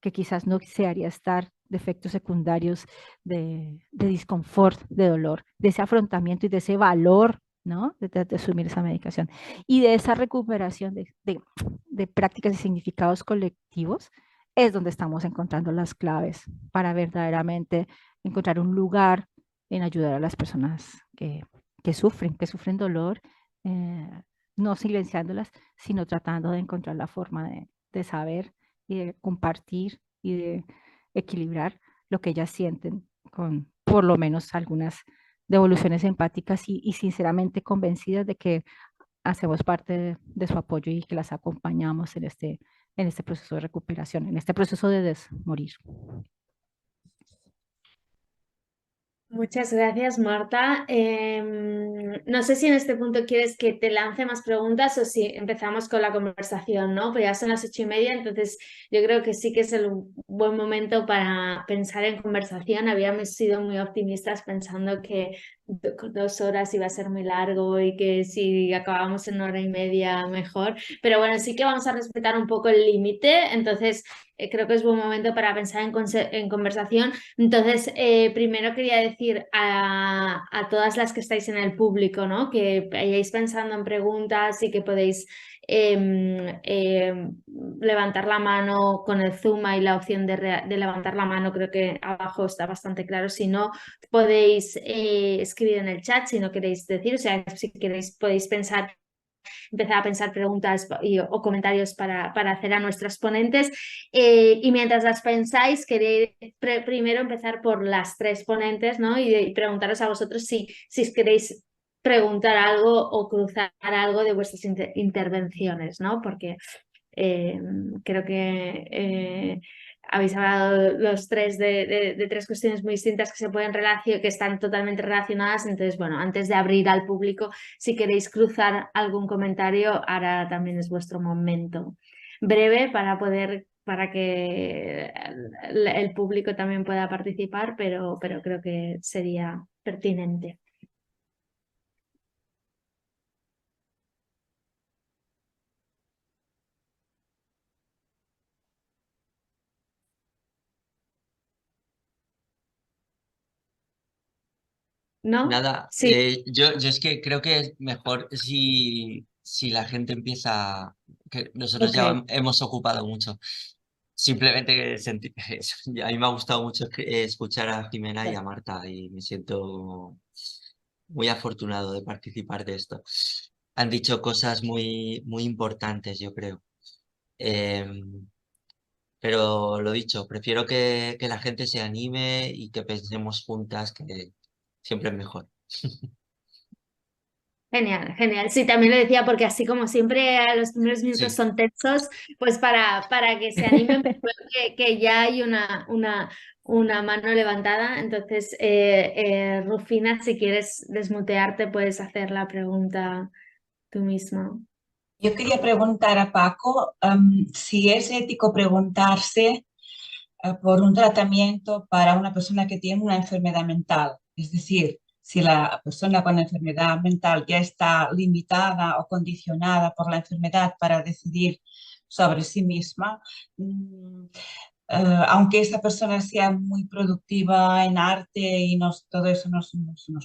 que quizás no desearía estar, de efectos secundarios, de disconfort, de dolor, de ese afrontamiento y de ese valor, ¿no? De asumir esa medicación y de esa recuperación de prácticas y significados colectivos, es donde estamos encontrando las claves para verdaderamente encontrar un lugar en ayudar a las personas que sufren dolor, no silenciándolas, sino tratando de encontrar la forma de saber y de compartir y de equilibrar lo que ellas sienten con por lo menos algunas devoluciones empáticas y sinceramente convencidas de que hacemos parte de su apoyo y que las acompañamos en este proceso de recuperación, en este proceso de desmorir. Muchas gracias, Marta. No sé si en este punto quieres que te lance más preguntas o si empezamos con la conversación, ¿no? Pues ya son las 8:30, entonces yo creo que sí que es el buen momento para pensar en conversación. Habíamos sido muy optimistas pensando que 2 horas iba a ser muy largo y que si acabamos en 1 hora y media mejor, pero bueno, sí que vamos a respetar un poco el límite, entonces creo que es buen momento para pensar en conversación. Entonces, primero quería decir a todas las que estáis en el público, ¿no? Que vayáis pensando en preguntas y que podéis levantar la mano con el Zoom y la opción de levantar la mano, creo que abajo está bastante claro. Si no, podéis escribir en el chat si no queréis decir, o sea, si queréis podéis empezar a pensar preguntas o comentarios para hacer a nuestras ponentes. Y mientras las pensáis, queréis primero empezar por las 3 ponentes, ¿no? Y preguntaros a vosotros si queréis preguntar algo o cruzar algo de vuestras intervenciones, ¿no? Porque creo que habéis hablado los tres de 3 cuestiones muy distintas que se pueden que están totalmente relacionadas. Entonces, bueno, antes de abrir al público, si queréis cruzar algún comentario, ahora también es vuestro momento. Breve para que el público también pueda participar, pero creo que sería pertinente. ¿No? Nada, Sí. yo es que creo que es mejor si la gente empieza, que nosotros ya Ok. hemos ocupado mucho. Simplemente a mí me ha gustado mucho escuchar a Jimena y a Marta y me siento muy afortunado de participar de esto. Han dicho cosas muy, muy importantes, yo creo. Em, pero lo dicho, prefiero que la gente se anime y que pensemos juntas, que siempre es mejor. Genial, genial. Sí, también lo decía porque así como siempre a los primeros minutos Sí, son tensos, pues para que se animen, pero creo que ya hay una mano levantada. Entonces, Rufina, si quieres desmutearte, puedes hacer la pregunta tú misma. Yo quería preguntar a Paco, si es ético preguntarse por un tratamiento para una persona que tiene una enfermedad mental. Es decir, si la persona con enfermedad mental ya está limitada o condicionada por la enfermedad para decidir sobre sí misma, aunque esa persona sea muy productiva en arte y todo eso nos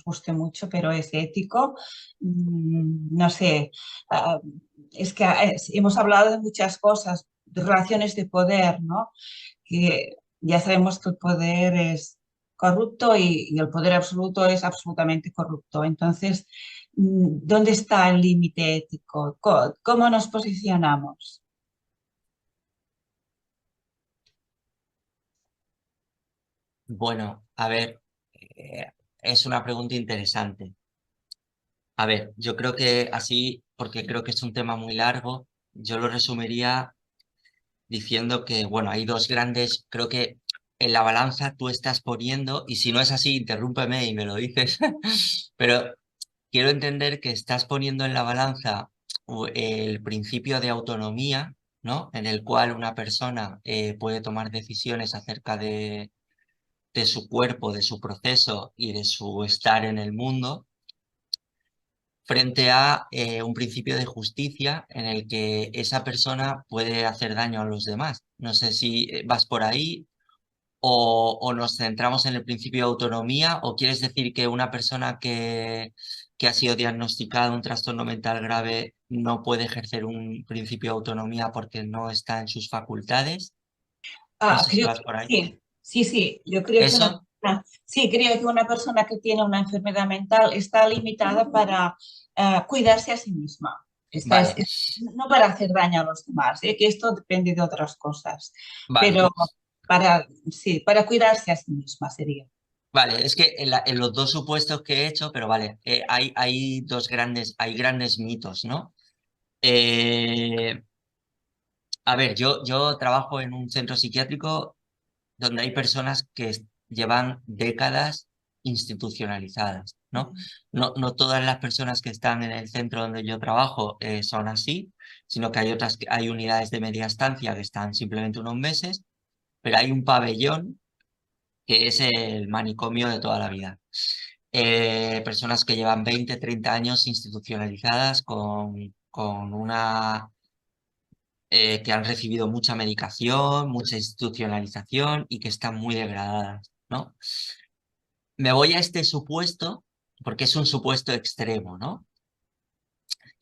guste mucho, pero es ético. No sé, es que hemos hablado de muchas cosas, de relaciones de poder, ¿no? Que ya sabemos que el poder es corrupto y el poder absoluto es absolutamente corrupto. Entonces, ¿dónde está el límite ético? ¿Cómo nos posicionamos? Bueno, a ver, es una pregunta interesante. A ver, yo creo que así, porque creo que es un tema muy largo, yo lo resumiría diciendo que, bueno, hay dos grandes, creo que en la balanza tú estás poniendo, y si no es así, interrúmpeme y me lo dices, pero quiero entender que estás poniendo en la balanza el principio de autonomía, ¿no? En el cual una persona puede tomar decisiones acerca de su cuerpo, de su proceso y de su estar en el mundo, frente a un principio de justicia en el que esa persona puede hacer daño a los demás. No sé si vas por ahí o nos centramos en el principio de autonomía, o quieres decir que una persona que ha sido diagnosticada un trastorno mental grave no puede ejercer un principio de autonomía porque no está en sus facultades. No sé si Creo vas que por ahí. sí, sí, sí. Yo creo que ¿Eso? sí, creo que una persona que tiene una enfermedad mental está limitada para cuidarse a sí misma. Vale, No para hacer daño a los demás, que esto depende de otras cosas, vale. pero sí, para cuidarse a sí misma sería. Vale, es que en los dos supuestos que he hecho, pero vale, hay grandes mitos, ¿no? Eh, a ver, yo trabajo en un centro psiquiátrico donde hay personas que llevan décadas institucionalizadas, ¿no? No todas las personas que están en el centro donde yo trabajo son así, sino que hay otras, hay unidades de media estancia que están simplemente unos meses, pero hay un pabellón que es el manicomio de toda la vida. Personas que llevan 20, 30 años institucionalizadas con una que han recibido mucha medicación, mucha institucionalización y que están muy degradadas, ¿no? Me voy a este supuesto porque es un supuesto extremo, ¿no?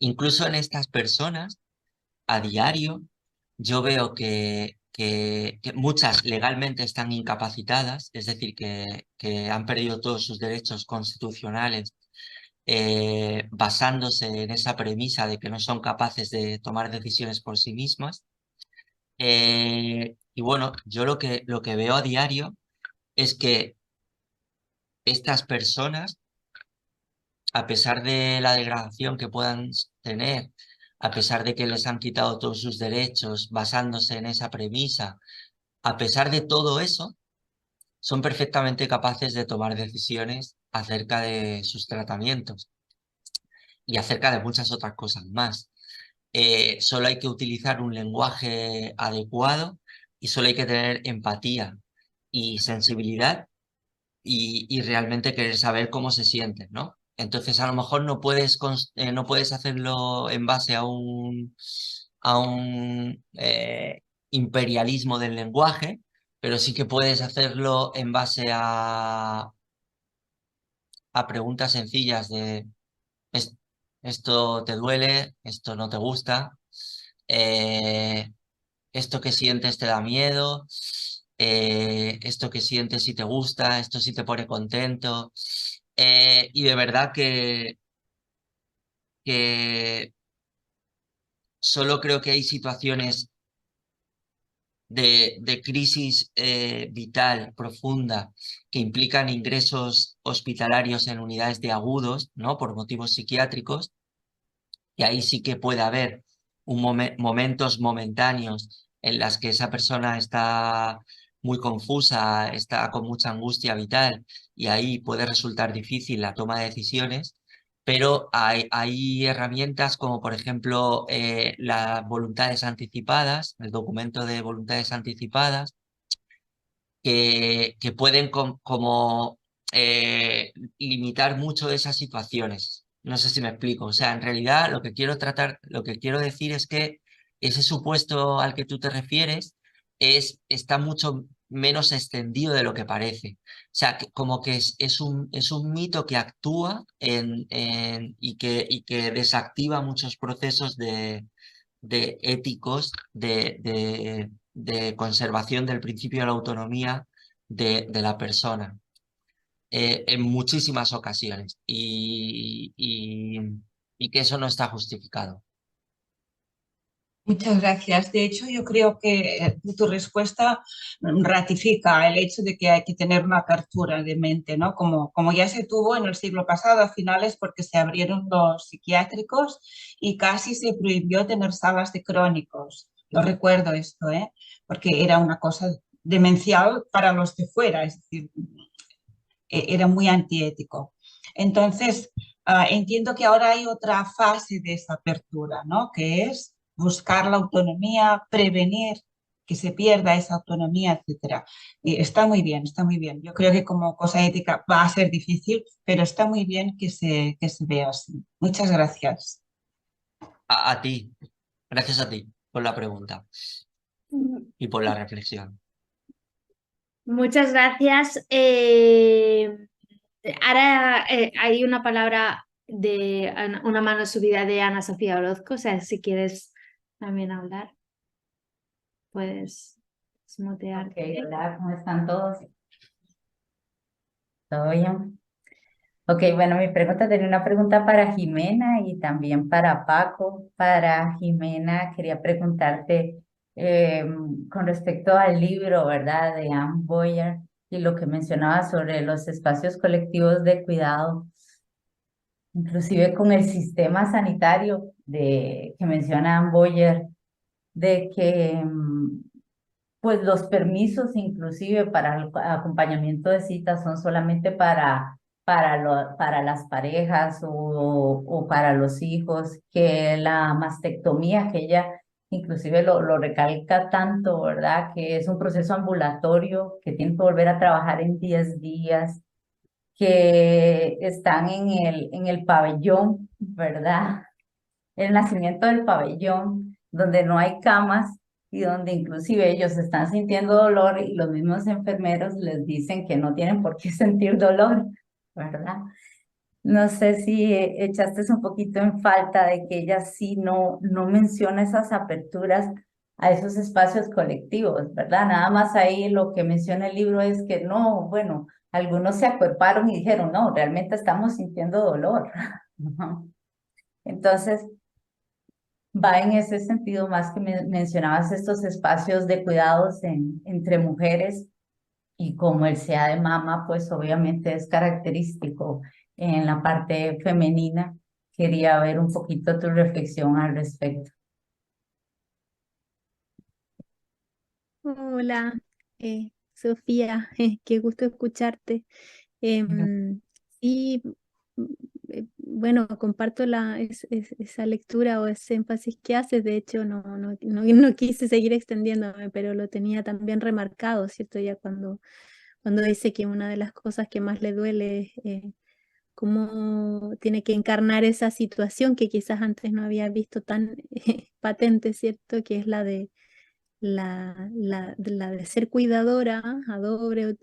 Incluso en estas personas, a diario, yo veo que muchas legalmente están incapacitadas, es decir, que han perdido todos sus derechos constitucionales basándose en esa premisa de que no son capaces de tomar decisiones por sí mismas. Y bueno, yo lo que veo a diario es que estas personas, a pesar de la degradación que puedan tener, a pesar de que les han quitado todos sus derechos basándose en esa premisa, a pesar de todo eso, son perfectamente capaces de tomar decisiones acerca de sus tratamientos y acerca de muchas otras cosas más. Solo hay que utilizar un lenguaje adecuado y solo hay que tener empatía y sensibilidad y realmente querer saber cómo se sienten, ¿no? Entonces a lo mejor no puedes hacerlo en base a un imperialismo del lenguaje, pero sí que puedes hacerlo en base a preguntas sencillas de "Es- esto te duele, esto no te gusta, eh, esto que sientes te da miedo, esto que sientes sí te gusta, esto sí te pone contento". Y de verdad que solo creo que hay situaciones de crisis vital profunda que implican ingresos hospitalarios en unidades de agudos, ¿no? Por motivos psiquiátricos, y ahí sí que puede haber momentos momentáneos en las que esa persona está muy confusa, está con mucha angustia vital y ahí puede resultar difícil la toma de decisiones, pero hay herramientas como por ejemplo las voluntades anticipadas, el documento de voluntades anticipadas, que pueden como limitar mucho de esas situaciones. No sé si me explico. O sea, en realidad lo que quiero decir es que ese supuesto al que tú te refieres está mucho menos extendido de lo que parece. O sea, como que es un mito que actúa y que desactiva muchos procesos de éticos, de conservación del principio de la autonomía de la persona. en muchísimas ocasiones y que eso no está justificado. Muchas gracias. De hecho, yo creo que tu respuesta ratifica el hecho de que hay que tener una apertura de mente, ¿no? Como ya se tuvo en el siglo pasado, a finales, porque se abrieron los psiquiátricos y casi se prohibió tener salas de crónicos. Yo recuerdo esto, ¿eh? Porque era una cosa demencial para los de fuera, es decir, era muy antiético. Entonces, entiendo que ahora hay otra fase de esa apertura, ¿no? Que es buscar la autonomía, prevenir que se pierda esa autonomía, etcétera. Y está muy bien, está muy bien. Yo creo que como cosa ética va a ser difícil, pero está muy bien que se vea así. Muchas gracias. A ti, gracias a ti por la pregunta y por la reflexión. Muchas gracias. Ahora hay una palabra de una mano subida de Ana Sofía Orozco, o sea, si quieres también hablar, puedes mutear. Ok, hola, ¿cómo están todos? ¿Todo bien? Ok, bueno, mi pregunta tenía una pregunta para Jimena y también para Paco. Para Jimena, quería preguntarte con respecto al libro, ¿verdad? De Anne Boyer y lo que mencionaba sobre los espacios colectivos de cuidado, inclusive con el sistema sanitario que menciona Anne Boyer, de que pues los permisos inclusive para el acompañamiento de citas son solamente para las parejas o para los hijos, que la mastectomía, que ella inclusive lo recalca tanto, ¿verdad? Que es un proceso ambulatorio, que tienen que volver a trabajar en 10 días, que están en el pabellón, ¿verdad? El nacimiento del pabellón, donde no hay camas y donde inclusive ellos están sintiendo dolor y los mismos enfermeros les dicen que no tienen por qué sentir dolor, ¿verdad? No sé si echaste un poquito en falta de que ella sí no menciona esas aperturas a esos espacios colectivos, ¿verdad? Nada más ahí lo que menciona el libro es que no, bueno, algunos se acuerparon y dijeron, no, realmente estamos sintiendo dolor. Entonces, va en ese sentido más que mencionabas estos espacios de cuidados entre mujeres y como el sea de mama, pues obviamente es característico en la parte femenina. Quería ver un poquito tu reflexión al respecto. Hola, Sofía, qué gusto escucharte. Sí, mm, bueno, comparto esa lectura o ese énfasis que haces. De hecho, no quise seguir extendiéndome, pero lo tenía también remarcado, ¿cierto? Ya cuando dice que una de las cosas que más le duele es cómo tiene que encarnar esa situación que quizás antes no había visto tan patente, ¿cierto? Que es la de ser cuidadora a doble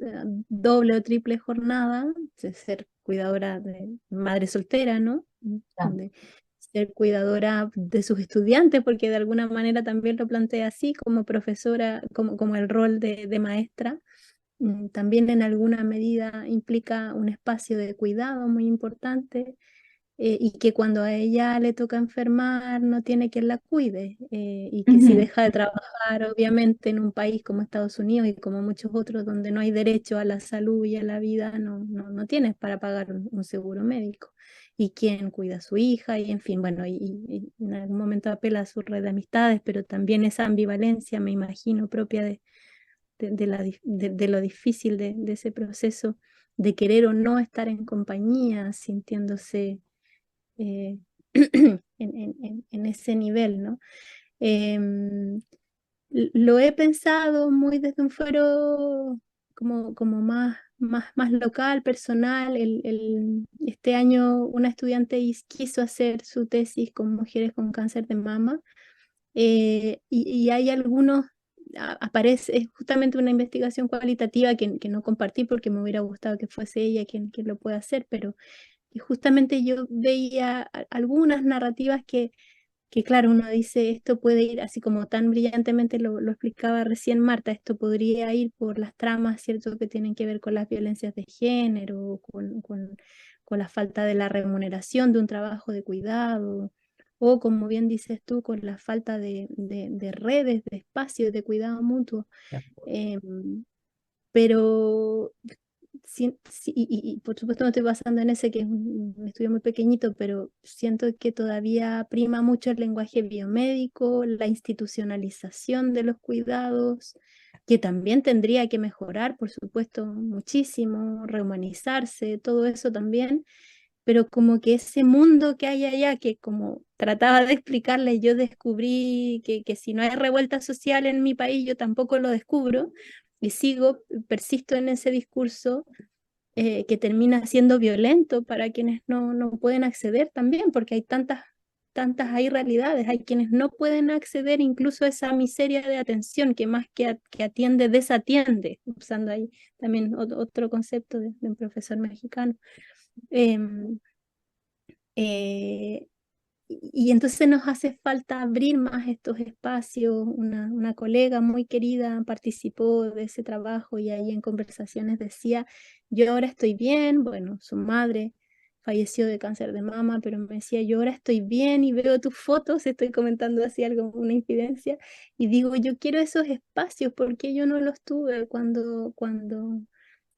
o triple jornada, de ser cuidadora de madre soltera, ¿no? De ser cuidadora de sus estudiantes, porque de alguna manera también lo plantea así, como profesora, como el rol de maestra. También en alguna medida implica un espacio de cuidado muy importante, y que cuando a ella le toca enfermar no tiene quien la cuide, y que si deja de trabajar, obviamente en un país como Estados Unidos y como muchos otros donde no hay derecho a la salud y a la vida, no tienes para pagar un seguro médico. Y quién cuida a su hija, y en fin, bueno, y en algún momento apela a su red de amistades, pero también esa ambivalencia, me imagino, propia de lo difícil de ese proceso de querer o no estar en compañía, sintiéndose eh, en ese nivel, ¿no? Lo he pensado muy desde un fuero como más local, personal. Este año una estudiante quiso hacer su tesis con mujeres con cáncer de mama, y hay algunos, aparece, es justamente una investigación cualitativa que no compartí porque me hubiera gustado que fuese ella quien lo pueda hacer, pero y justamente yo veía algunas narrativas que que claro, uno dice, esto puede ir, así como tan brillantemente lo explicaba recién Marta, esto podría ir por las tramas, ¿cierto?, que tienen que ver con las violencias de género, con la falta de la remuneración de un trabajo de cuidado, o como bien dices tú, con la falta de redes, de espacios de cuidado mutuo. Em, pero y por supuesto me estoy basando en ese que es un estudio muy pequeñito, pero siento que todavía prima mucho el lenguaje biomédico, la institucionalización de los cuidados, que también tendría que mejorar, por supuesto, muchísimo, rehumanizarse, todo eso también, pero como que ese mundo que hay allá, que como trataba de explicarle, yo descubrí que si no hay revuelta social en mi país, yo tampoco lo descubro, y persisto en ese discurso que termina siendo violento para quienes no pueden acceder también, porque hay hay realidades, hay quienes no pueden acceder incluso a esa miseria de atención que más que atiende, desatiende, usando ahí también otro concepto de un profesor mexicano. Em, eh, y entonces nos hace falta abrir más estos espacios. Una colega muy querida participó de ese trabajo y ahí en conversaciones decía, yo ahora estoy bien, bueno, su madre falleció de cáncer de mama, pero me decía, yo ahora estoy bien y veo tus fotos, estoy comentando así algo, una incidencia, y digo, yo quiero esos espacios porque yo no los tuve cuando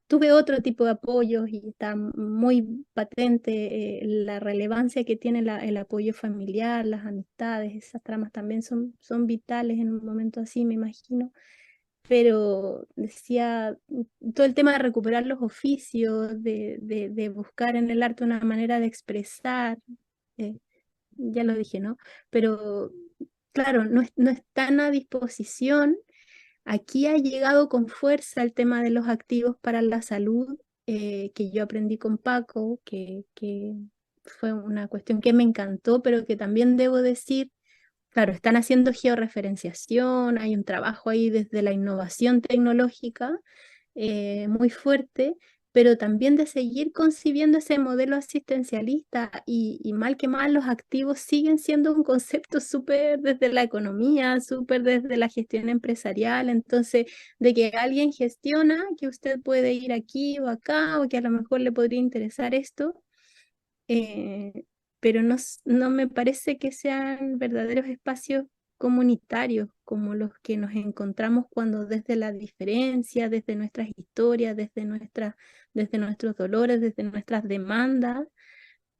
tuve otro tipo de apoyos y está muy patente la relevancia que tiene el apoyo familiar, las amistades, esas tramas también son vitales en un momento así, me imagino. Pero decía, todo el tema de recuperar los oficios, de buscar en el arte una manera de expresar, eh, ya lo dije, ¿no? Pero claro, no están a disposición. Aquí ha llegado con fuerza el tema de los activos para la salud, que yo aprendí con Paco, que fue una cuestión que me encantó, pero que también debo decir, claro, están haciendo georreferenciación, hay un trabajo ahí desde la innovación tecnológica muy fuerte, pero también de seguir concibiendo ese modelo asistencialista y mal que mal los activos siguen siendo un concepto súper desde la economía, súper desde la gestión empresarial, entonces de que alguien gestiona, que usted puede ir aquí o acá o que a lo mejor le podría interesar esto. Pero no me parece que sean verdaderos espacios comunitarios como los que nos encontramos cuando desde la diferencia, desde nuestras historias, desde nuestros dolores, desde nuestras demandas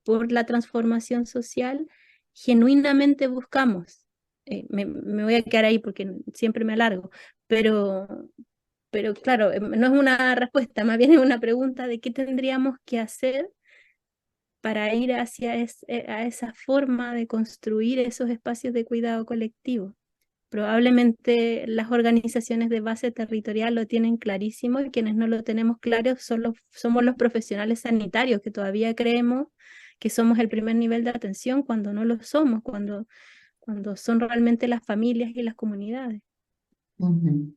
por la transformación social, genuinamente buscamos. Me voy a quedar ahí porque siempre me alargo, pero claro, no es una respuesta, más bien es una pregunta de qué tendríamos que hacer para ir hacia a esa forma de construir esos espacios de cuidado colectivo. Probablemente las organizaciones de base territorial lo tienen clarísimo y quienes no lo tenemos claro somos los profesionales sanitarios que todavía creemos que somos el primer nivel de atención cuando no lo somos, cuando son realmente las familias y las comunidades. Ujú.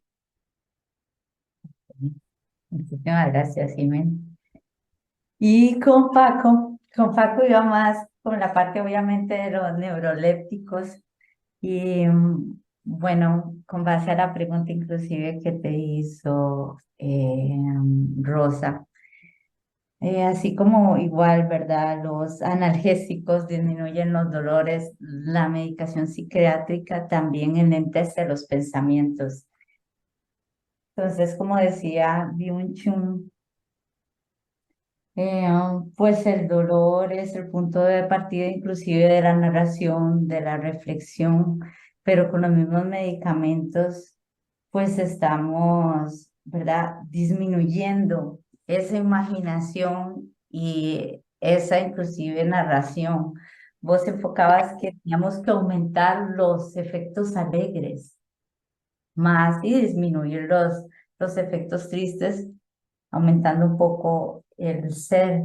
Muchísimas gracias, Jimena. Y con Paco iba más con la parte obviamente de los neurolépticos y bueno, con base a la pregunta inclusive que te hizo Rosa, así como igual, ¿verdad? Los analgésicos disminuyen los dolores, la medicación psiquiátrica también enlentece los pensamientos. Entonces, como decía Byung-Chul, pues el dolor es el punto de partida inclusive de la narración, de la reflexión, pero con los mismos medicamentos, pues estamos, ¿verdad?, disminuyendo esa imaginación y esa inclusive narración. Vos enfocabas que teníamos que aumentar los efectos alegres más y disminuir los efectos tristes, aumentando un poco el ser.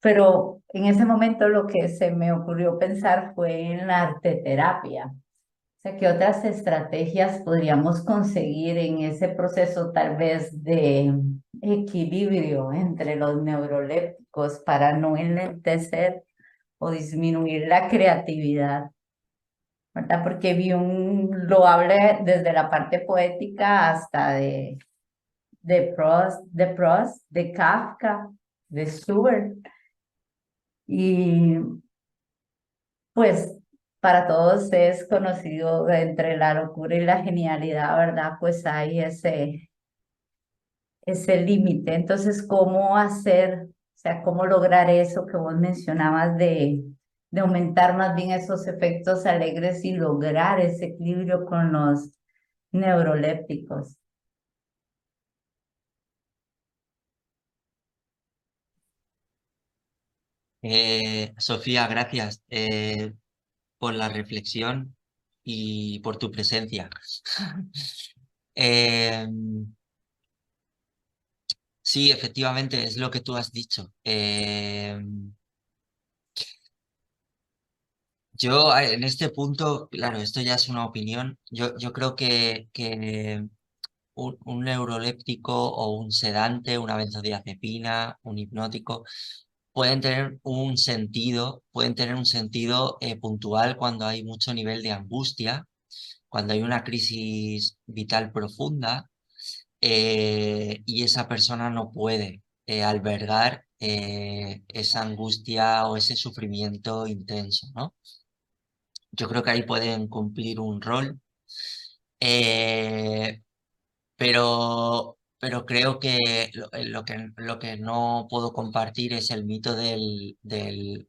Pero en ese momento lo que se me ocurrió pensar fue en la arteterapia. O sea, ¿qué otras estrategias podríamos conseguir en ese proceso tal vez de equilibrio entre los neurolépticos para no enlentecer o disminuir la creatividad? ¿verdad? Porque vi un loable desde la parte poética hasta de Proust, de Kafka, de Schubert. Y pues para todos es conocido entre la locura y la genialidad, ¿verdad? Pues hay ese límite. Entonces, ¿cómo hacer, o sea, cómo lograr eso que vos mencionabas de aumentar más bien esos efectos alegres y lograr ese equilibrio con los neurolépticos? Sofía, gracias por la reflexión y por tu presencia. Eh, sí, efectivamente, es lo que tú has dicho. Yo en este punto, claro, esto ya es una opinión, yo creo que un neuroléptico o un sedante, una benzodiazepina, un hipnótico, pueden tener un sentido puntual cuando hay mucho nivel de angustia, cuando hay una crisis vital profunda y esa persona no puede albergar esa angustia o ese sufrimiento intenso, ¿no? Yo creo que ahí pueden cumplir un rol, eh, pero creo que lo que no puedo compartir es el mito de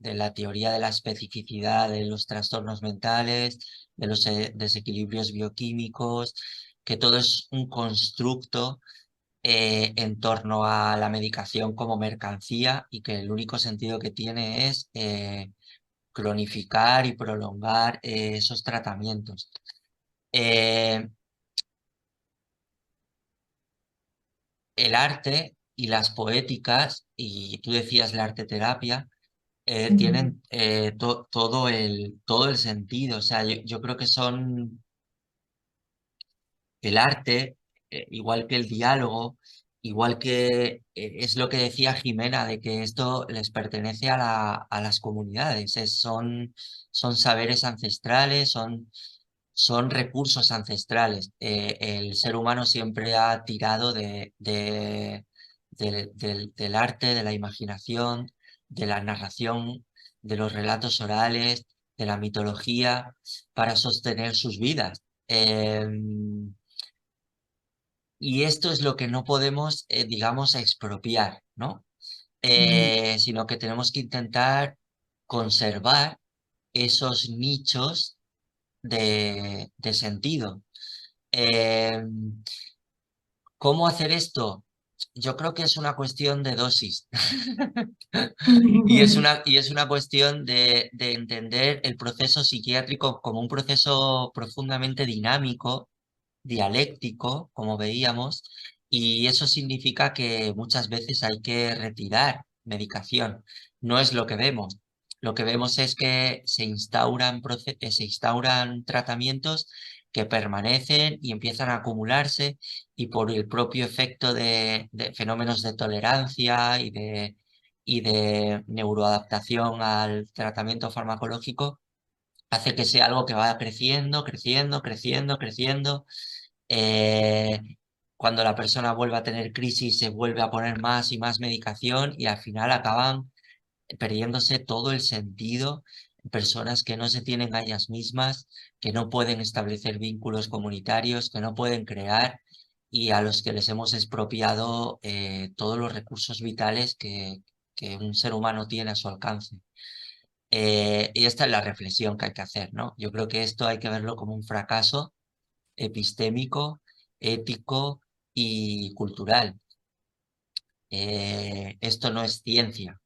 la teoría de la especificidad de los trastornos mentales, de los desequilibrios bioquímicos, que todo es un constructo en torno a la medicación como mercancía y que el único sentido que tiene es cronificar y prolongar esos tratamientos. Eh, el arte y las poéticas, y tú decías la arte terapia, tienen todo el sentido. O sea, yo creo que son el arte, igual que el diálogo, igual que es lo que decía Jimena, de que esto les pertenece a las comunidades, son saberes ancestrales, son recursos ancestrales. El ser humano siempre ha tirado del arte, de la imaginación, de la narración, de los relatos orales, de la mitología, para sostener sus vidas. Y esto es lo que no podemos, digamos, expropiar, ¿no? Sino que tenemos que intentar conservar esos nichos de sentido. Eh, ¿Cómo hacer esto? Yo creo que es una cuestión de dosis y es una cuestión de entender el proceso psiquiátrico como un proceso profundamente dinámico, dialéctico, como veíamos, y eso significa que muchas veces hay que retirar medicación. No es lo que vemos. Lo que vemos es que se instauran tratamientos que permanecen y empiezan a acumularse y por el propio efecto de fenómenos de tolerancia y de neuroadaptación al tratamiento farmacológico, hace que sea algo que vaya creciendo, creciendo, creciendo, creciendo. Eh, Cuando la persona vuelve a tener crisis, se vuelve a poner más y más medicación y al final acaban perdiéndose todo el sentido. Personas que no se tienen a ellas mismas, que no pueden establecer vínculos comunitarios, que no pueden crear y a los que les hemos expropiado todos los recursos vitales que un ser humano tiene a su alcance. Y esta es la reflexión que hay que hacer, ¿no? Yo creo que esto hay que verlo como un fracaso epistémico, ético y cultural. Esto no es ciencia,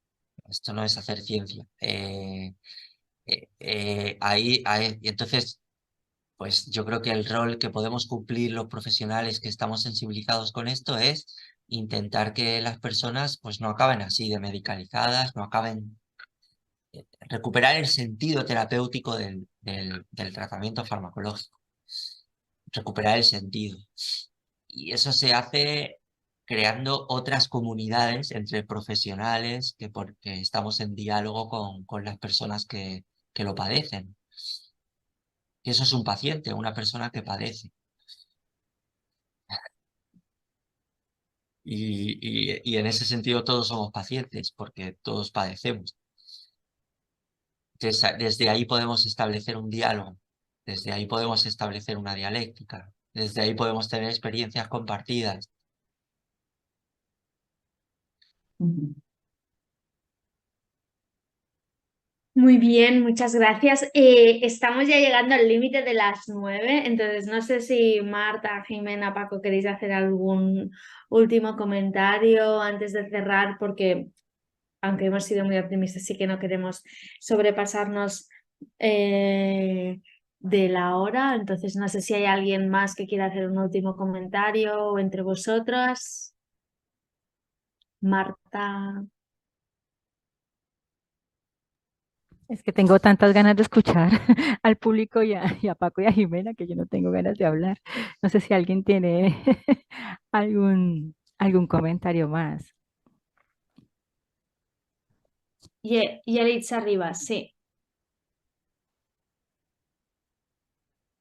esto no es hacer ciencia. Y entonces, pues yo creo que el rol que podemos cumplir los profesionales que estamos sensibilizados con esto es intentar que las personas pues no acaben así de medicalizadas, no acaben recuperar el sentido terapéutico del tratamiento farmacológico, recuperar el sentido. Y eso se hace creando otras comunidades entre profesionales porque estamos en diálogo con las personas que lo padecen. Y eso es un paciente, una persona que padece. Y en ese sentido todos somos pacientes porque todos padecemos. Desde ahí podemos establecer un diálogo, desde ahí podemos establecer una dialéctica, desde ahí podemos tener experiencias compartidas. Ujú. Muy bien, muchas gracias. Estamos ya llegando al límite de las 9, entonces no sé si Marta, Jimena, Paco, queréis hacer algún último comentario antes de cerrar, porque aunque hemos sido muy optimistas, sí que no queremos sobrepasarnos de la hora. Entonces no sé si hay alguien más que quiera hacer un último comentario entre vosotras. Marta. Es que tengo tantas ganas de escuchar al público y a Paco y a Jimena que yo no tengo ganas de hablar. No sé si alguien tiene algún comentario más. Y Elitza Rivas, sí.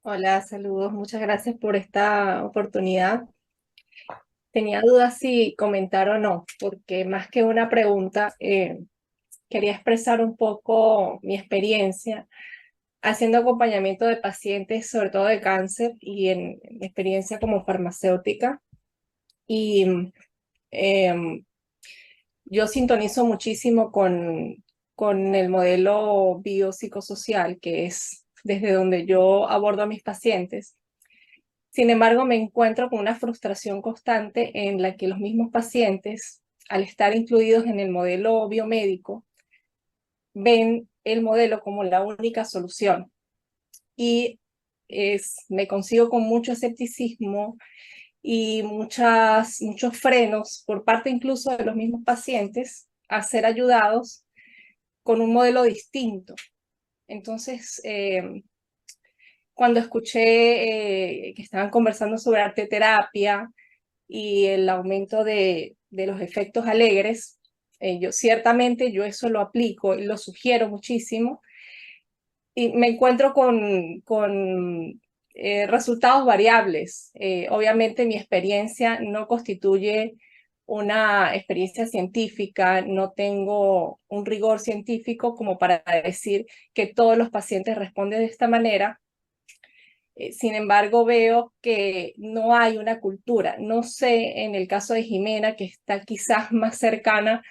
Hola, saludos. Muchas gracias por esta oportunidad. Tenía dudas si comentar o no, porque más que una pregunta, quería expresar un poco mi experiencia haciendo acompañamiento de pacientes, sobre todo de cáncer, y en mi experiencia como farmacéutica. Y yo sintonizo muchísimo con el modelo biopsicosocial, que es desde donde yo abordo a mis pacientes. Sin embargo, me encuentro con una frustración constante en la que los mismos pacientes, al estar incluidos en el modelo biomédico, ven el modelo como la única solución. Y me consigo con mucho escepticismo y muchos frenos por parte incluso de los mismos pacientes a ser ayudados con un modelo distinto. Entonces, cuando escuché que estaban conversando sobre arteterapia y el aumento de los efectos alegres, ciertamente yo eso lo aplico y lo sugiero muchísimo, y me encuentro con resultados variables. Obviamente mi experiencia no constituye una experiencia científica, no tengo un rigor científico como para decir que todos los pacientes responden de esta manera. Sin embargo, veo que no hay una cultura. No sé, en el caso de Jimena, que está quizás más cercana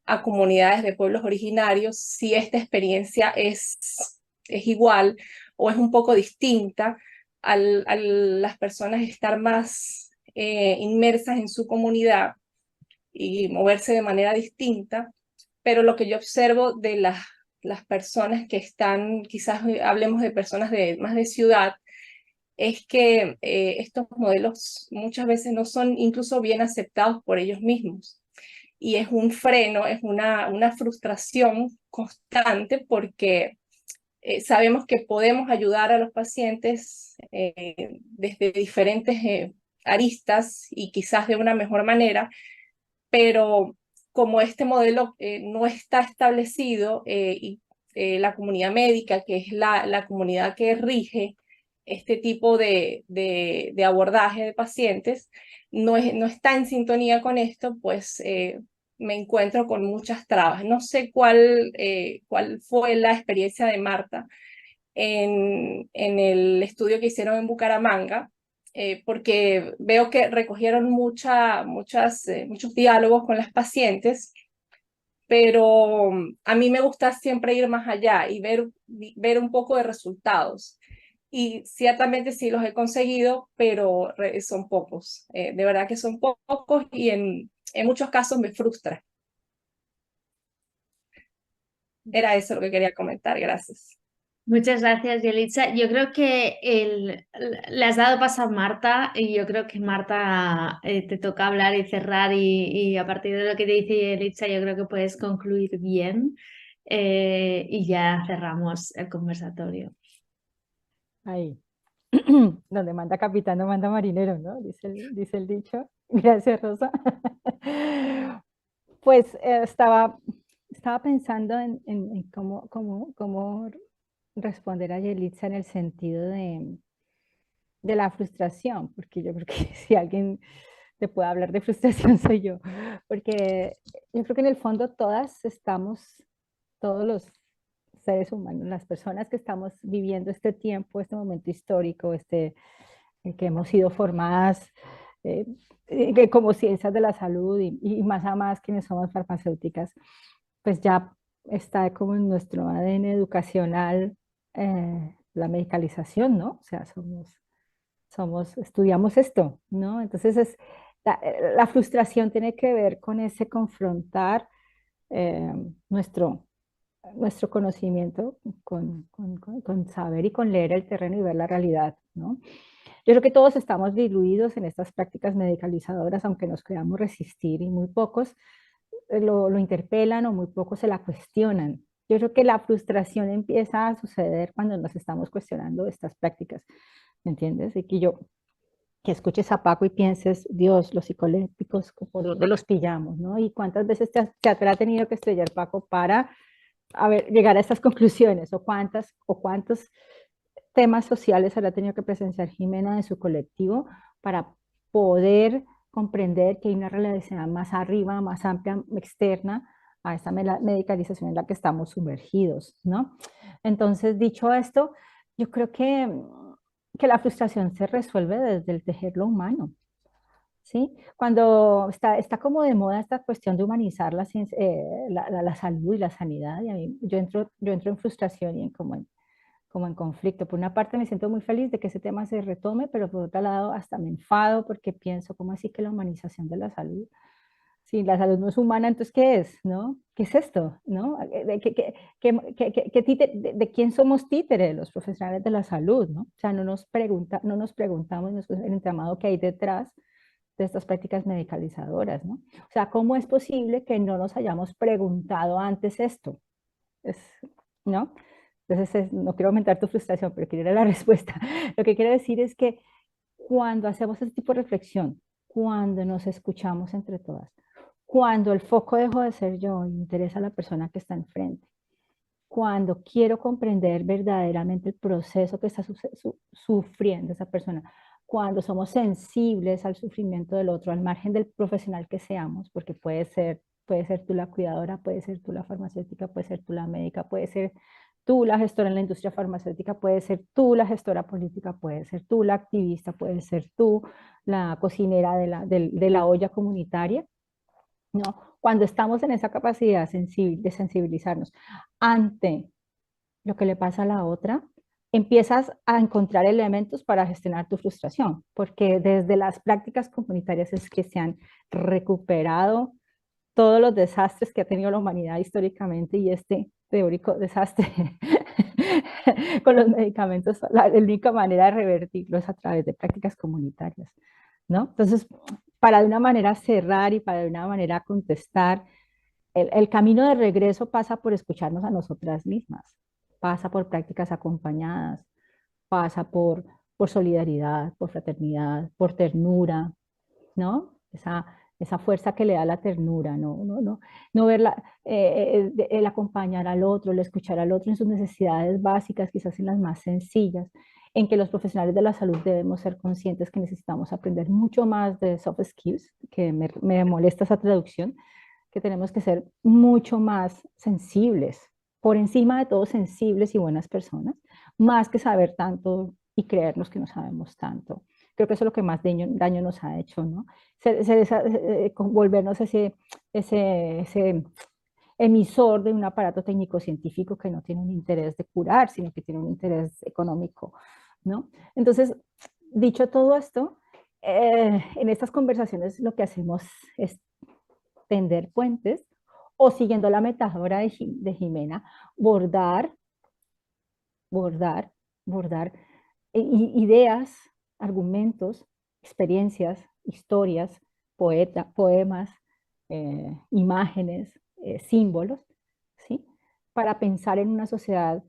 a comunidades de pueblos originarios, si esta experiencia es igual o es un poco distinta a las personas estar más inmersas en su comunidad y moverse de manera distinta. Pero lo que yo observo de las personas que están, quizás hablemos de personas más de ciudad, es que estos modelos muchas veces no son incluso bien aceptados por ellos mismos. Y es un freno, es una frustración constante porque sabemos que podemos ayudar a los pacientes desde diferentes aristas y quizás de una mejor manera, pero como este modelo no está establecido y la comunidad médica, que es la comunidad que rige este tipo de abordaje de pacientes, no está en sintonía con esto, pues me encuentro con muchas trabas. No sé cuál fue la experiencia de Marta en el estudio que hicieron en Bucaramanga, porque veo que recogieron muchos diálogos con las pacientes, pero a mí me gusta siempre ir más allá y ver un poco de resultados. Y ciertamente sí los he conseguido, pero son pocos. De verdad que son pocos y en muchos casos me frustra. Era eso lo que quería comentar. Gracias. Muchas gracias, Yelitza. Yo creo que le has dado paso a Marta y yo creo que Marta te toca hablar y cerrar y a partir de lo que te dice Yelitza yo creo que puedes concluir bien y ya cerramos el conversatorio. Ahí. Donde manda capitán no manda marinero, ¿no? Dice el dicho. Gracias, Rosa. Pues estaba pensando en cómo responder a Yelitza en el sentido de la frustración, porque yo creo que si alguien te puede hablar de frustración soy yo, porque yo creo que en el fondo todas estamos, todos los seres humanos, las personas que estamos viviendo este tiempo, este momento histórico, que hemos sido formadas eh, como ciencias de la salud y más a más quienes somos farmacéuticas, pues ya está como en nuestro ADN educacional la medicalización, ¿no? O sea, estudiamos esto, ¿no? Entonces la frustración tiene que ver con ese confrontar eh, nuestro, nuestro conocimiento con saber y con leer el terreno y ver la realidad, ¿no? Yo creo que todos estamos diluidos en estas prácticas medicalizadoras, aunque nos queramos resistir y muy pocos lo interpelan o muy pocos se la cuestionan. Yo creo que la frustración empieza a suceder cuando nos estamos cuestionando estas prácticas, ¿me entiendes? Y que escuches a Paco y pienses, Dios, los psicolépticos, ¿por dónde los pillamos, no? Y cuántas veces te ha tenido que estrellar Paco para llegar a estas conclusiones, o cuántos temas sociales habrá tenido que presenciar Jimena de su colectivo para poder comprender que hay una realidad más arriba, más amplia, externa a esta medicalización en la que estamos sumergidos, ¿no? Entonces, dicho esto, yo creo que la frustración se resuelve desde el tejerlo humano, ¿sí? Cuando está como de moda esta cuestión de humanizar la salud y la sanidad, y a mí, yo entro en frustración y como en conflicto. Por una parte me siento muy feliz de que ese tema se retome, pero por otro lado hasta me enfado porque pienso, ¿cómo así que la humanización de la salud? Si la salud no es humana, entonces ¿qué es? ¿No? ¿Qué es esto? ¿No? ¿De quién somos títere? Los profesionales de la salud, ¿no? O sea, no nos preguntamos el entramado que hay detrás de estas prácticas medicalizadoras, ¿no? O sea, ¿cómo es posible que no nos hayamos preguntado antes esto? Es, ¿no? Entonces, no quiero aumentar tu frustración, pero quiero ir a la respuesta. Lo que quiero decir es que cuando hacemos este tipo de reflexión, cuando nos escuchamos entre todas, cuando el foco dejó de ser yo y me interesa la persona que está enfrente, cuando quiero comprender verdaderamente el proceso que está sufriendo esa persona, cuando somos sensibles al sufrimiento del otro, al margen del profesional que seamos, porque puede ser tú la cuidadora, puede ser tú la farmacéutica, puede ser tú la médica, puede ser tú la gestora en la industria farmacéutica, puede ser tú la gestora política, puede ser tú la activista, puede ser tú la cocinera de la olla comunitaria, ¿no? Cuando estamos en esa capacidad de sensibilizarnos ante lo que le pasa a la otra, empiezas a encontrar elementos para gestionar tu frustración, porque desde las prácticas comunitarias es que se han recuperado todos los desastres que ha tenido la humanidad históricamente y este teórico desastre con los medicamentos, la única manera de revertirlo es a través de prácticas comunitarias, ¿no? Entonces, para de una manera cerrar y para de una manera contestar, el camino de regreso pasa por escucharnos a nosotras mismas, pasa por prácticas acompañadas, pasa por solidaridad, por fraternidad, por ternura, ¿no? Esa fuerza que le da la ternura, no verla, el acompañar al otro, el escuchar al otro en sus necesidades básicas, quizás en las más sencillas, en que los profesionales de la salud debemos ser conscientes que necesitamos aprender mucho más de soft skills, que me molesta esa traducción, que tenemos que ser mucho más sensibles, por encima de todo sensibles y buenas personas, más que saber tanto y creernos que no sabemos tanto. Creo que eso es lo que más daño nos ha hecho, ¿no? Volvernos ese emisor de un aparato técnico-científico que no tiene un interés de curar, sino que tiene un interés económico, ¿no? Entonces, dicho todo esto, en estas conversaciones lo que hacemos es tender puentes o siguiendo la metáfora de Jimena, bordar, bordar, bordar ideas, argumentos, experiencias, historias, poemas, imágenes, símbolos, ¿sí? Para pensar en una sociedad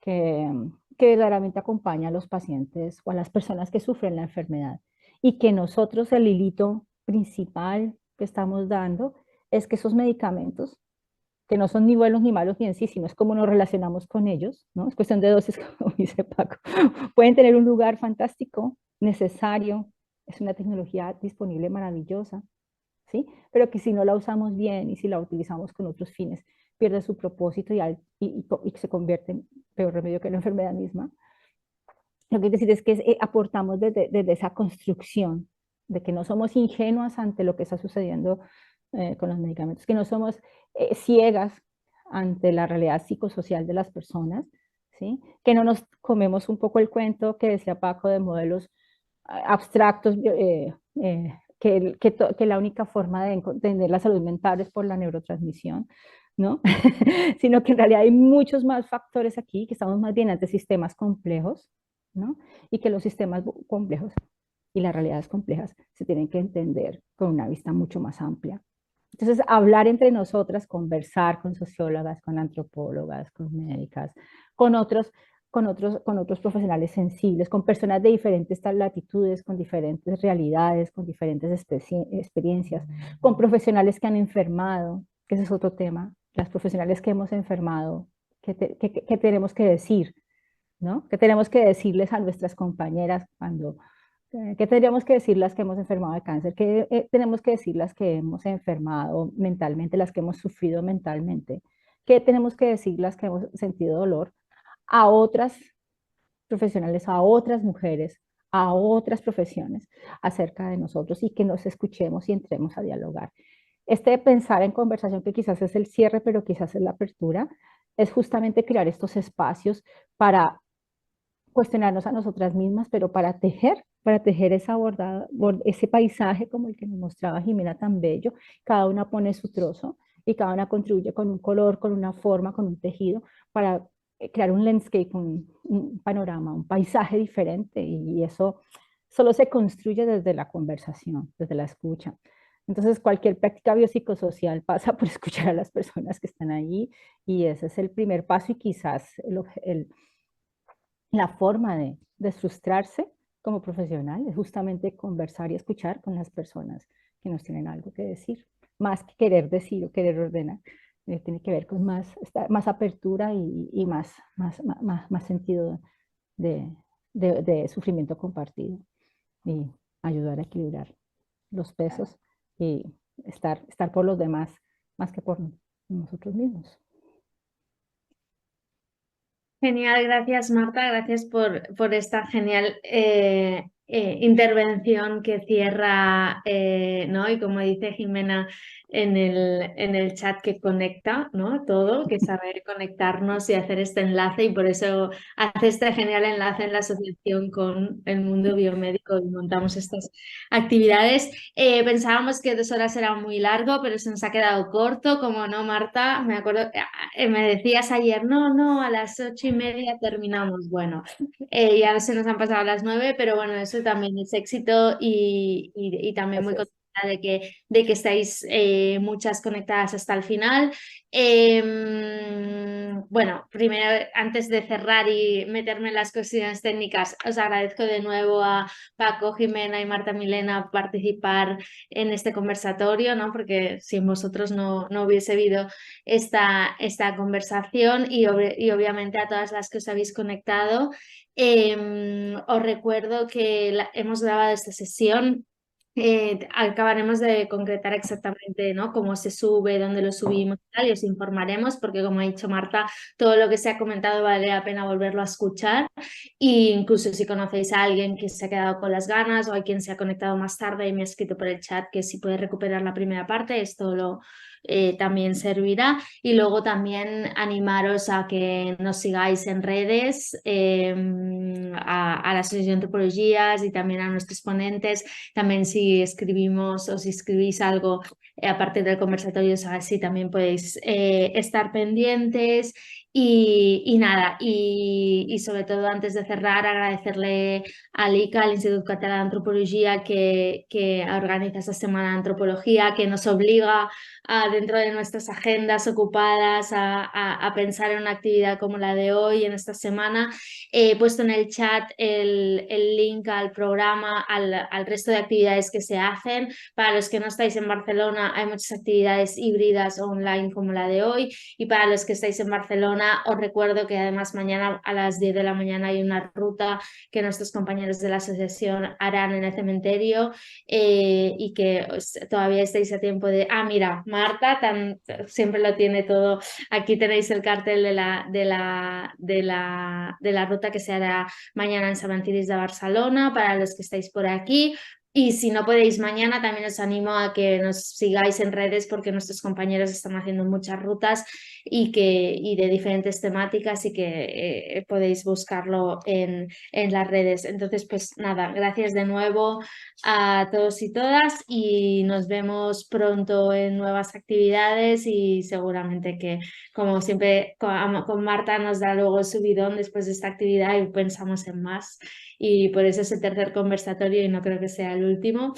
que, que verdaderamente acompaña a los pacientes o a las personas que sufren la enfermedad y que nosotros el hilito principal que estamos dando es que esos medicamentos que no son ni buenos ni malos ni en sí, sino es cómo nos relacionamos con ellos, ¿no? Es cuestión de dosis, como dice Paco. Pueden tener un lugar fantástico, necesario, es una tecnología disponible maravillosa, ¿sí? Pero que si no la usamos bien y si la utilizamos con otros fines, pierde su propósito y se convierte en peor remedio que la enfermedad misma. Lo que quiero decir es que aportamos desde esa construcción de que no somos ingenuas ante lo que está sucediendo con los medicamentos, que no somos ciegas ante la realidad psicosocial de las personas, ¿sí? Que no nos comemos un poco el cuento que decía Paco de modelos abstractos, que la única forma de entender la salud mental es por la neurotransmisión, ¿no? Sino que en realidad hay muchos más factores aquí, que estamos más bien ante sistemas complejos, ¿no? Y que los sistemas complejos y las realidades complejas se tienen que entender con una vista mucho más amplia. Entonces, hablar entre nosotras, conversar con sociólogas, con antropólogas, con médicas, con otros profesionales sensibles, con personas de diferentes latitudes, con diferentes realidades, con diferentes experiencias, con profesionales que han enfermado, que ese es otro tema, las profesionales que hemos enfermado, ¿qué tenemos que decir? ¿No? ¿Qué tenemos que decirles a nuestras compañeras qué tendríamos que decir las que hemos enfermado de cáncer? ¿Qué tenemos que decir las que hemos enfermado mentalmente, las que hemos sufrido mentalmente? ¿Qué tenemos que decir las que hemos sentido dolor a otras profesionales, a otras mujeres, a otras profesiones acerca de nosotros y que nos escuchemos y entremos a dialogar? Este pensar en conversación, que quizás es el cierre, pero quizás es la apertura, es justamente crear estos espacios para cuestionarnos a nosotras mismas, pero para tejer ese paisaje como el que nos mostraba Jimena tan bello. Cada una pone su trozo y cada una contribuye con un color, con una forma, con un tejido, para crear un landscape, un panorama, un paisaje diferente, y eso solo se construye desde la conversación, desde la escucha. Entonces, cualquier práctica biopsicosocial pasa por escuchar a las personas que están allí, y ese es el primer paso y quizás la forma de frustrarse como profesional es justamente conversar y escuchar con las personas que nos tienen algo que decir, más que querer decir o querer ordenar. Tiene que ver con más apertura y más sentido de sufrimiento compartido, y ayudar a equilibrar los pesos y estar por los demás más que por nosotros mismos. Genial, gracias Marta, gracias por esta genial intervención que cierra, ¿no? Y como dice Jimena en el chat, que conecta, ¿no? Todo, que saber conectarnos y hacer este enlace, y por eso hace este genial enlace en la asociación con el mundo biomédico y montamos estas actividades. Pensábamos que 2 horas era muy largo, pero se nos ha quedado corto, como no, Marta. Me acuerdo, me decías ayer, no, a las 8:30 terminamos. Bueno, ya se nos han pasado las 9, pero bueno, eso también es éxito, y también muy contenta de que estáis muchas conectadas hasta el final. Bueno, primero, antes de cerrar y meterme en las cuestiones técnicas, os agradezco de nuevo a Paco, Jimena y Marta Milena participar en este conversatorio, ¿no? Porque sin vosotros no hubiese habido esta conversación, y obviamente a todas las que os habéis conectado. Os recuerdo que hemos grabado esta sesión. Acabaremos de concretar exactamente, ¿no?, cómo se sube, dónde lo subimos y tal, y os informaremos, porque como ha dicho Marta, todo lo que se ha comentado vale la pena volverlo a escuchar, e incluso si conocéis a alguien que se ha quedado con las ganas, o hay quien se ha conectado más tarde y me ha escrito por el chat que si puede recuperar la primera parte, esto también servirá. Y luego también animaros a que nos sigáis en redes, a la Asociación de Antropologías, y también a nuestros ponentes. También si escribimos o si escribís algo aparte del conversatorio, así también podéis estar pendientes. Y nada, y sobre todo antes de cerrar, agradecerle al ICA, al Instituto Català de Antropología, que organiza esta semana de antropología, que nos obliga dentro de nuestras agendas ocupadas a pensar en una actividad como la de hoy, en esta semana. He puesto en el chat el link al programa, al resto de actividades que se hacen. Para los que no estáis en Barcelona, hay muchas actividades híbridas online como la de hoy. Y para los que estáis en Barcelona, os recuerdo que además mañana a las 10 de la mañana hay una ruta que nuestros compañeros de la asociación harán en el cementerio, y que todavía estáis a tiempo de... Ah, mira, Marta siempre lo tiene todo. Aquí tenéis el cartel de la ruta que se hará mañana en Cementiris de Barcelona para los que estáis por aquí. Y si no podéis mañana, también os animo a que nos sigáis en redes, porque nuestros compañeros están haciendo muchas rutas y de diferentes temáticas, y que podéis buscarlo en las redes. Entonces, pues nada, gracias de nuevo a todos y todas, y nos vemos pronto en nuevas actividades, y seguramente que, como siempre, con Marta nos da luego el subidón después de esta actividad y pensamos en más. Y por eso es el tercer conversatorio y no creo que sea el último.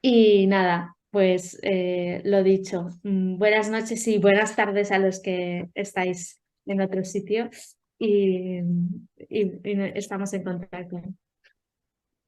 Y nada, pues lo dicho, buenas noches y buenas tardes a los que estáis en otro sitio, y estamos en contacto.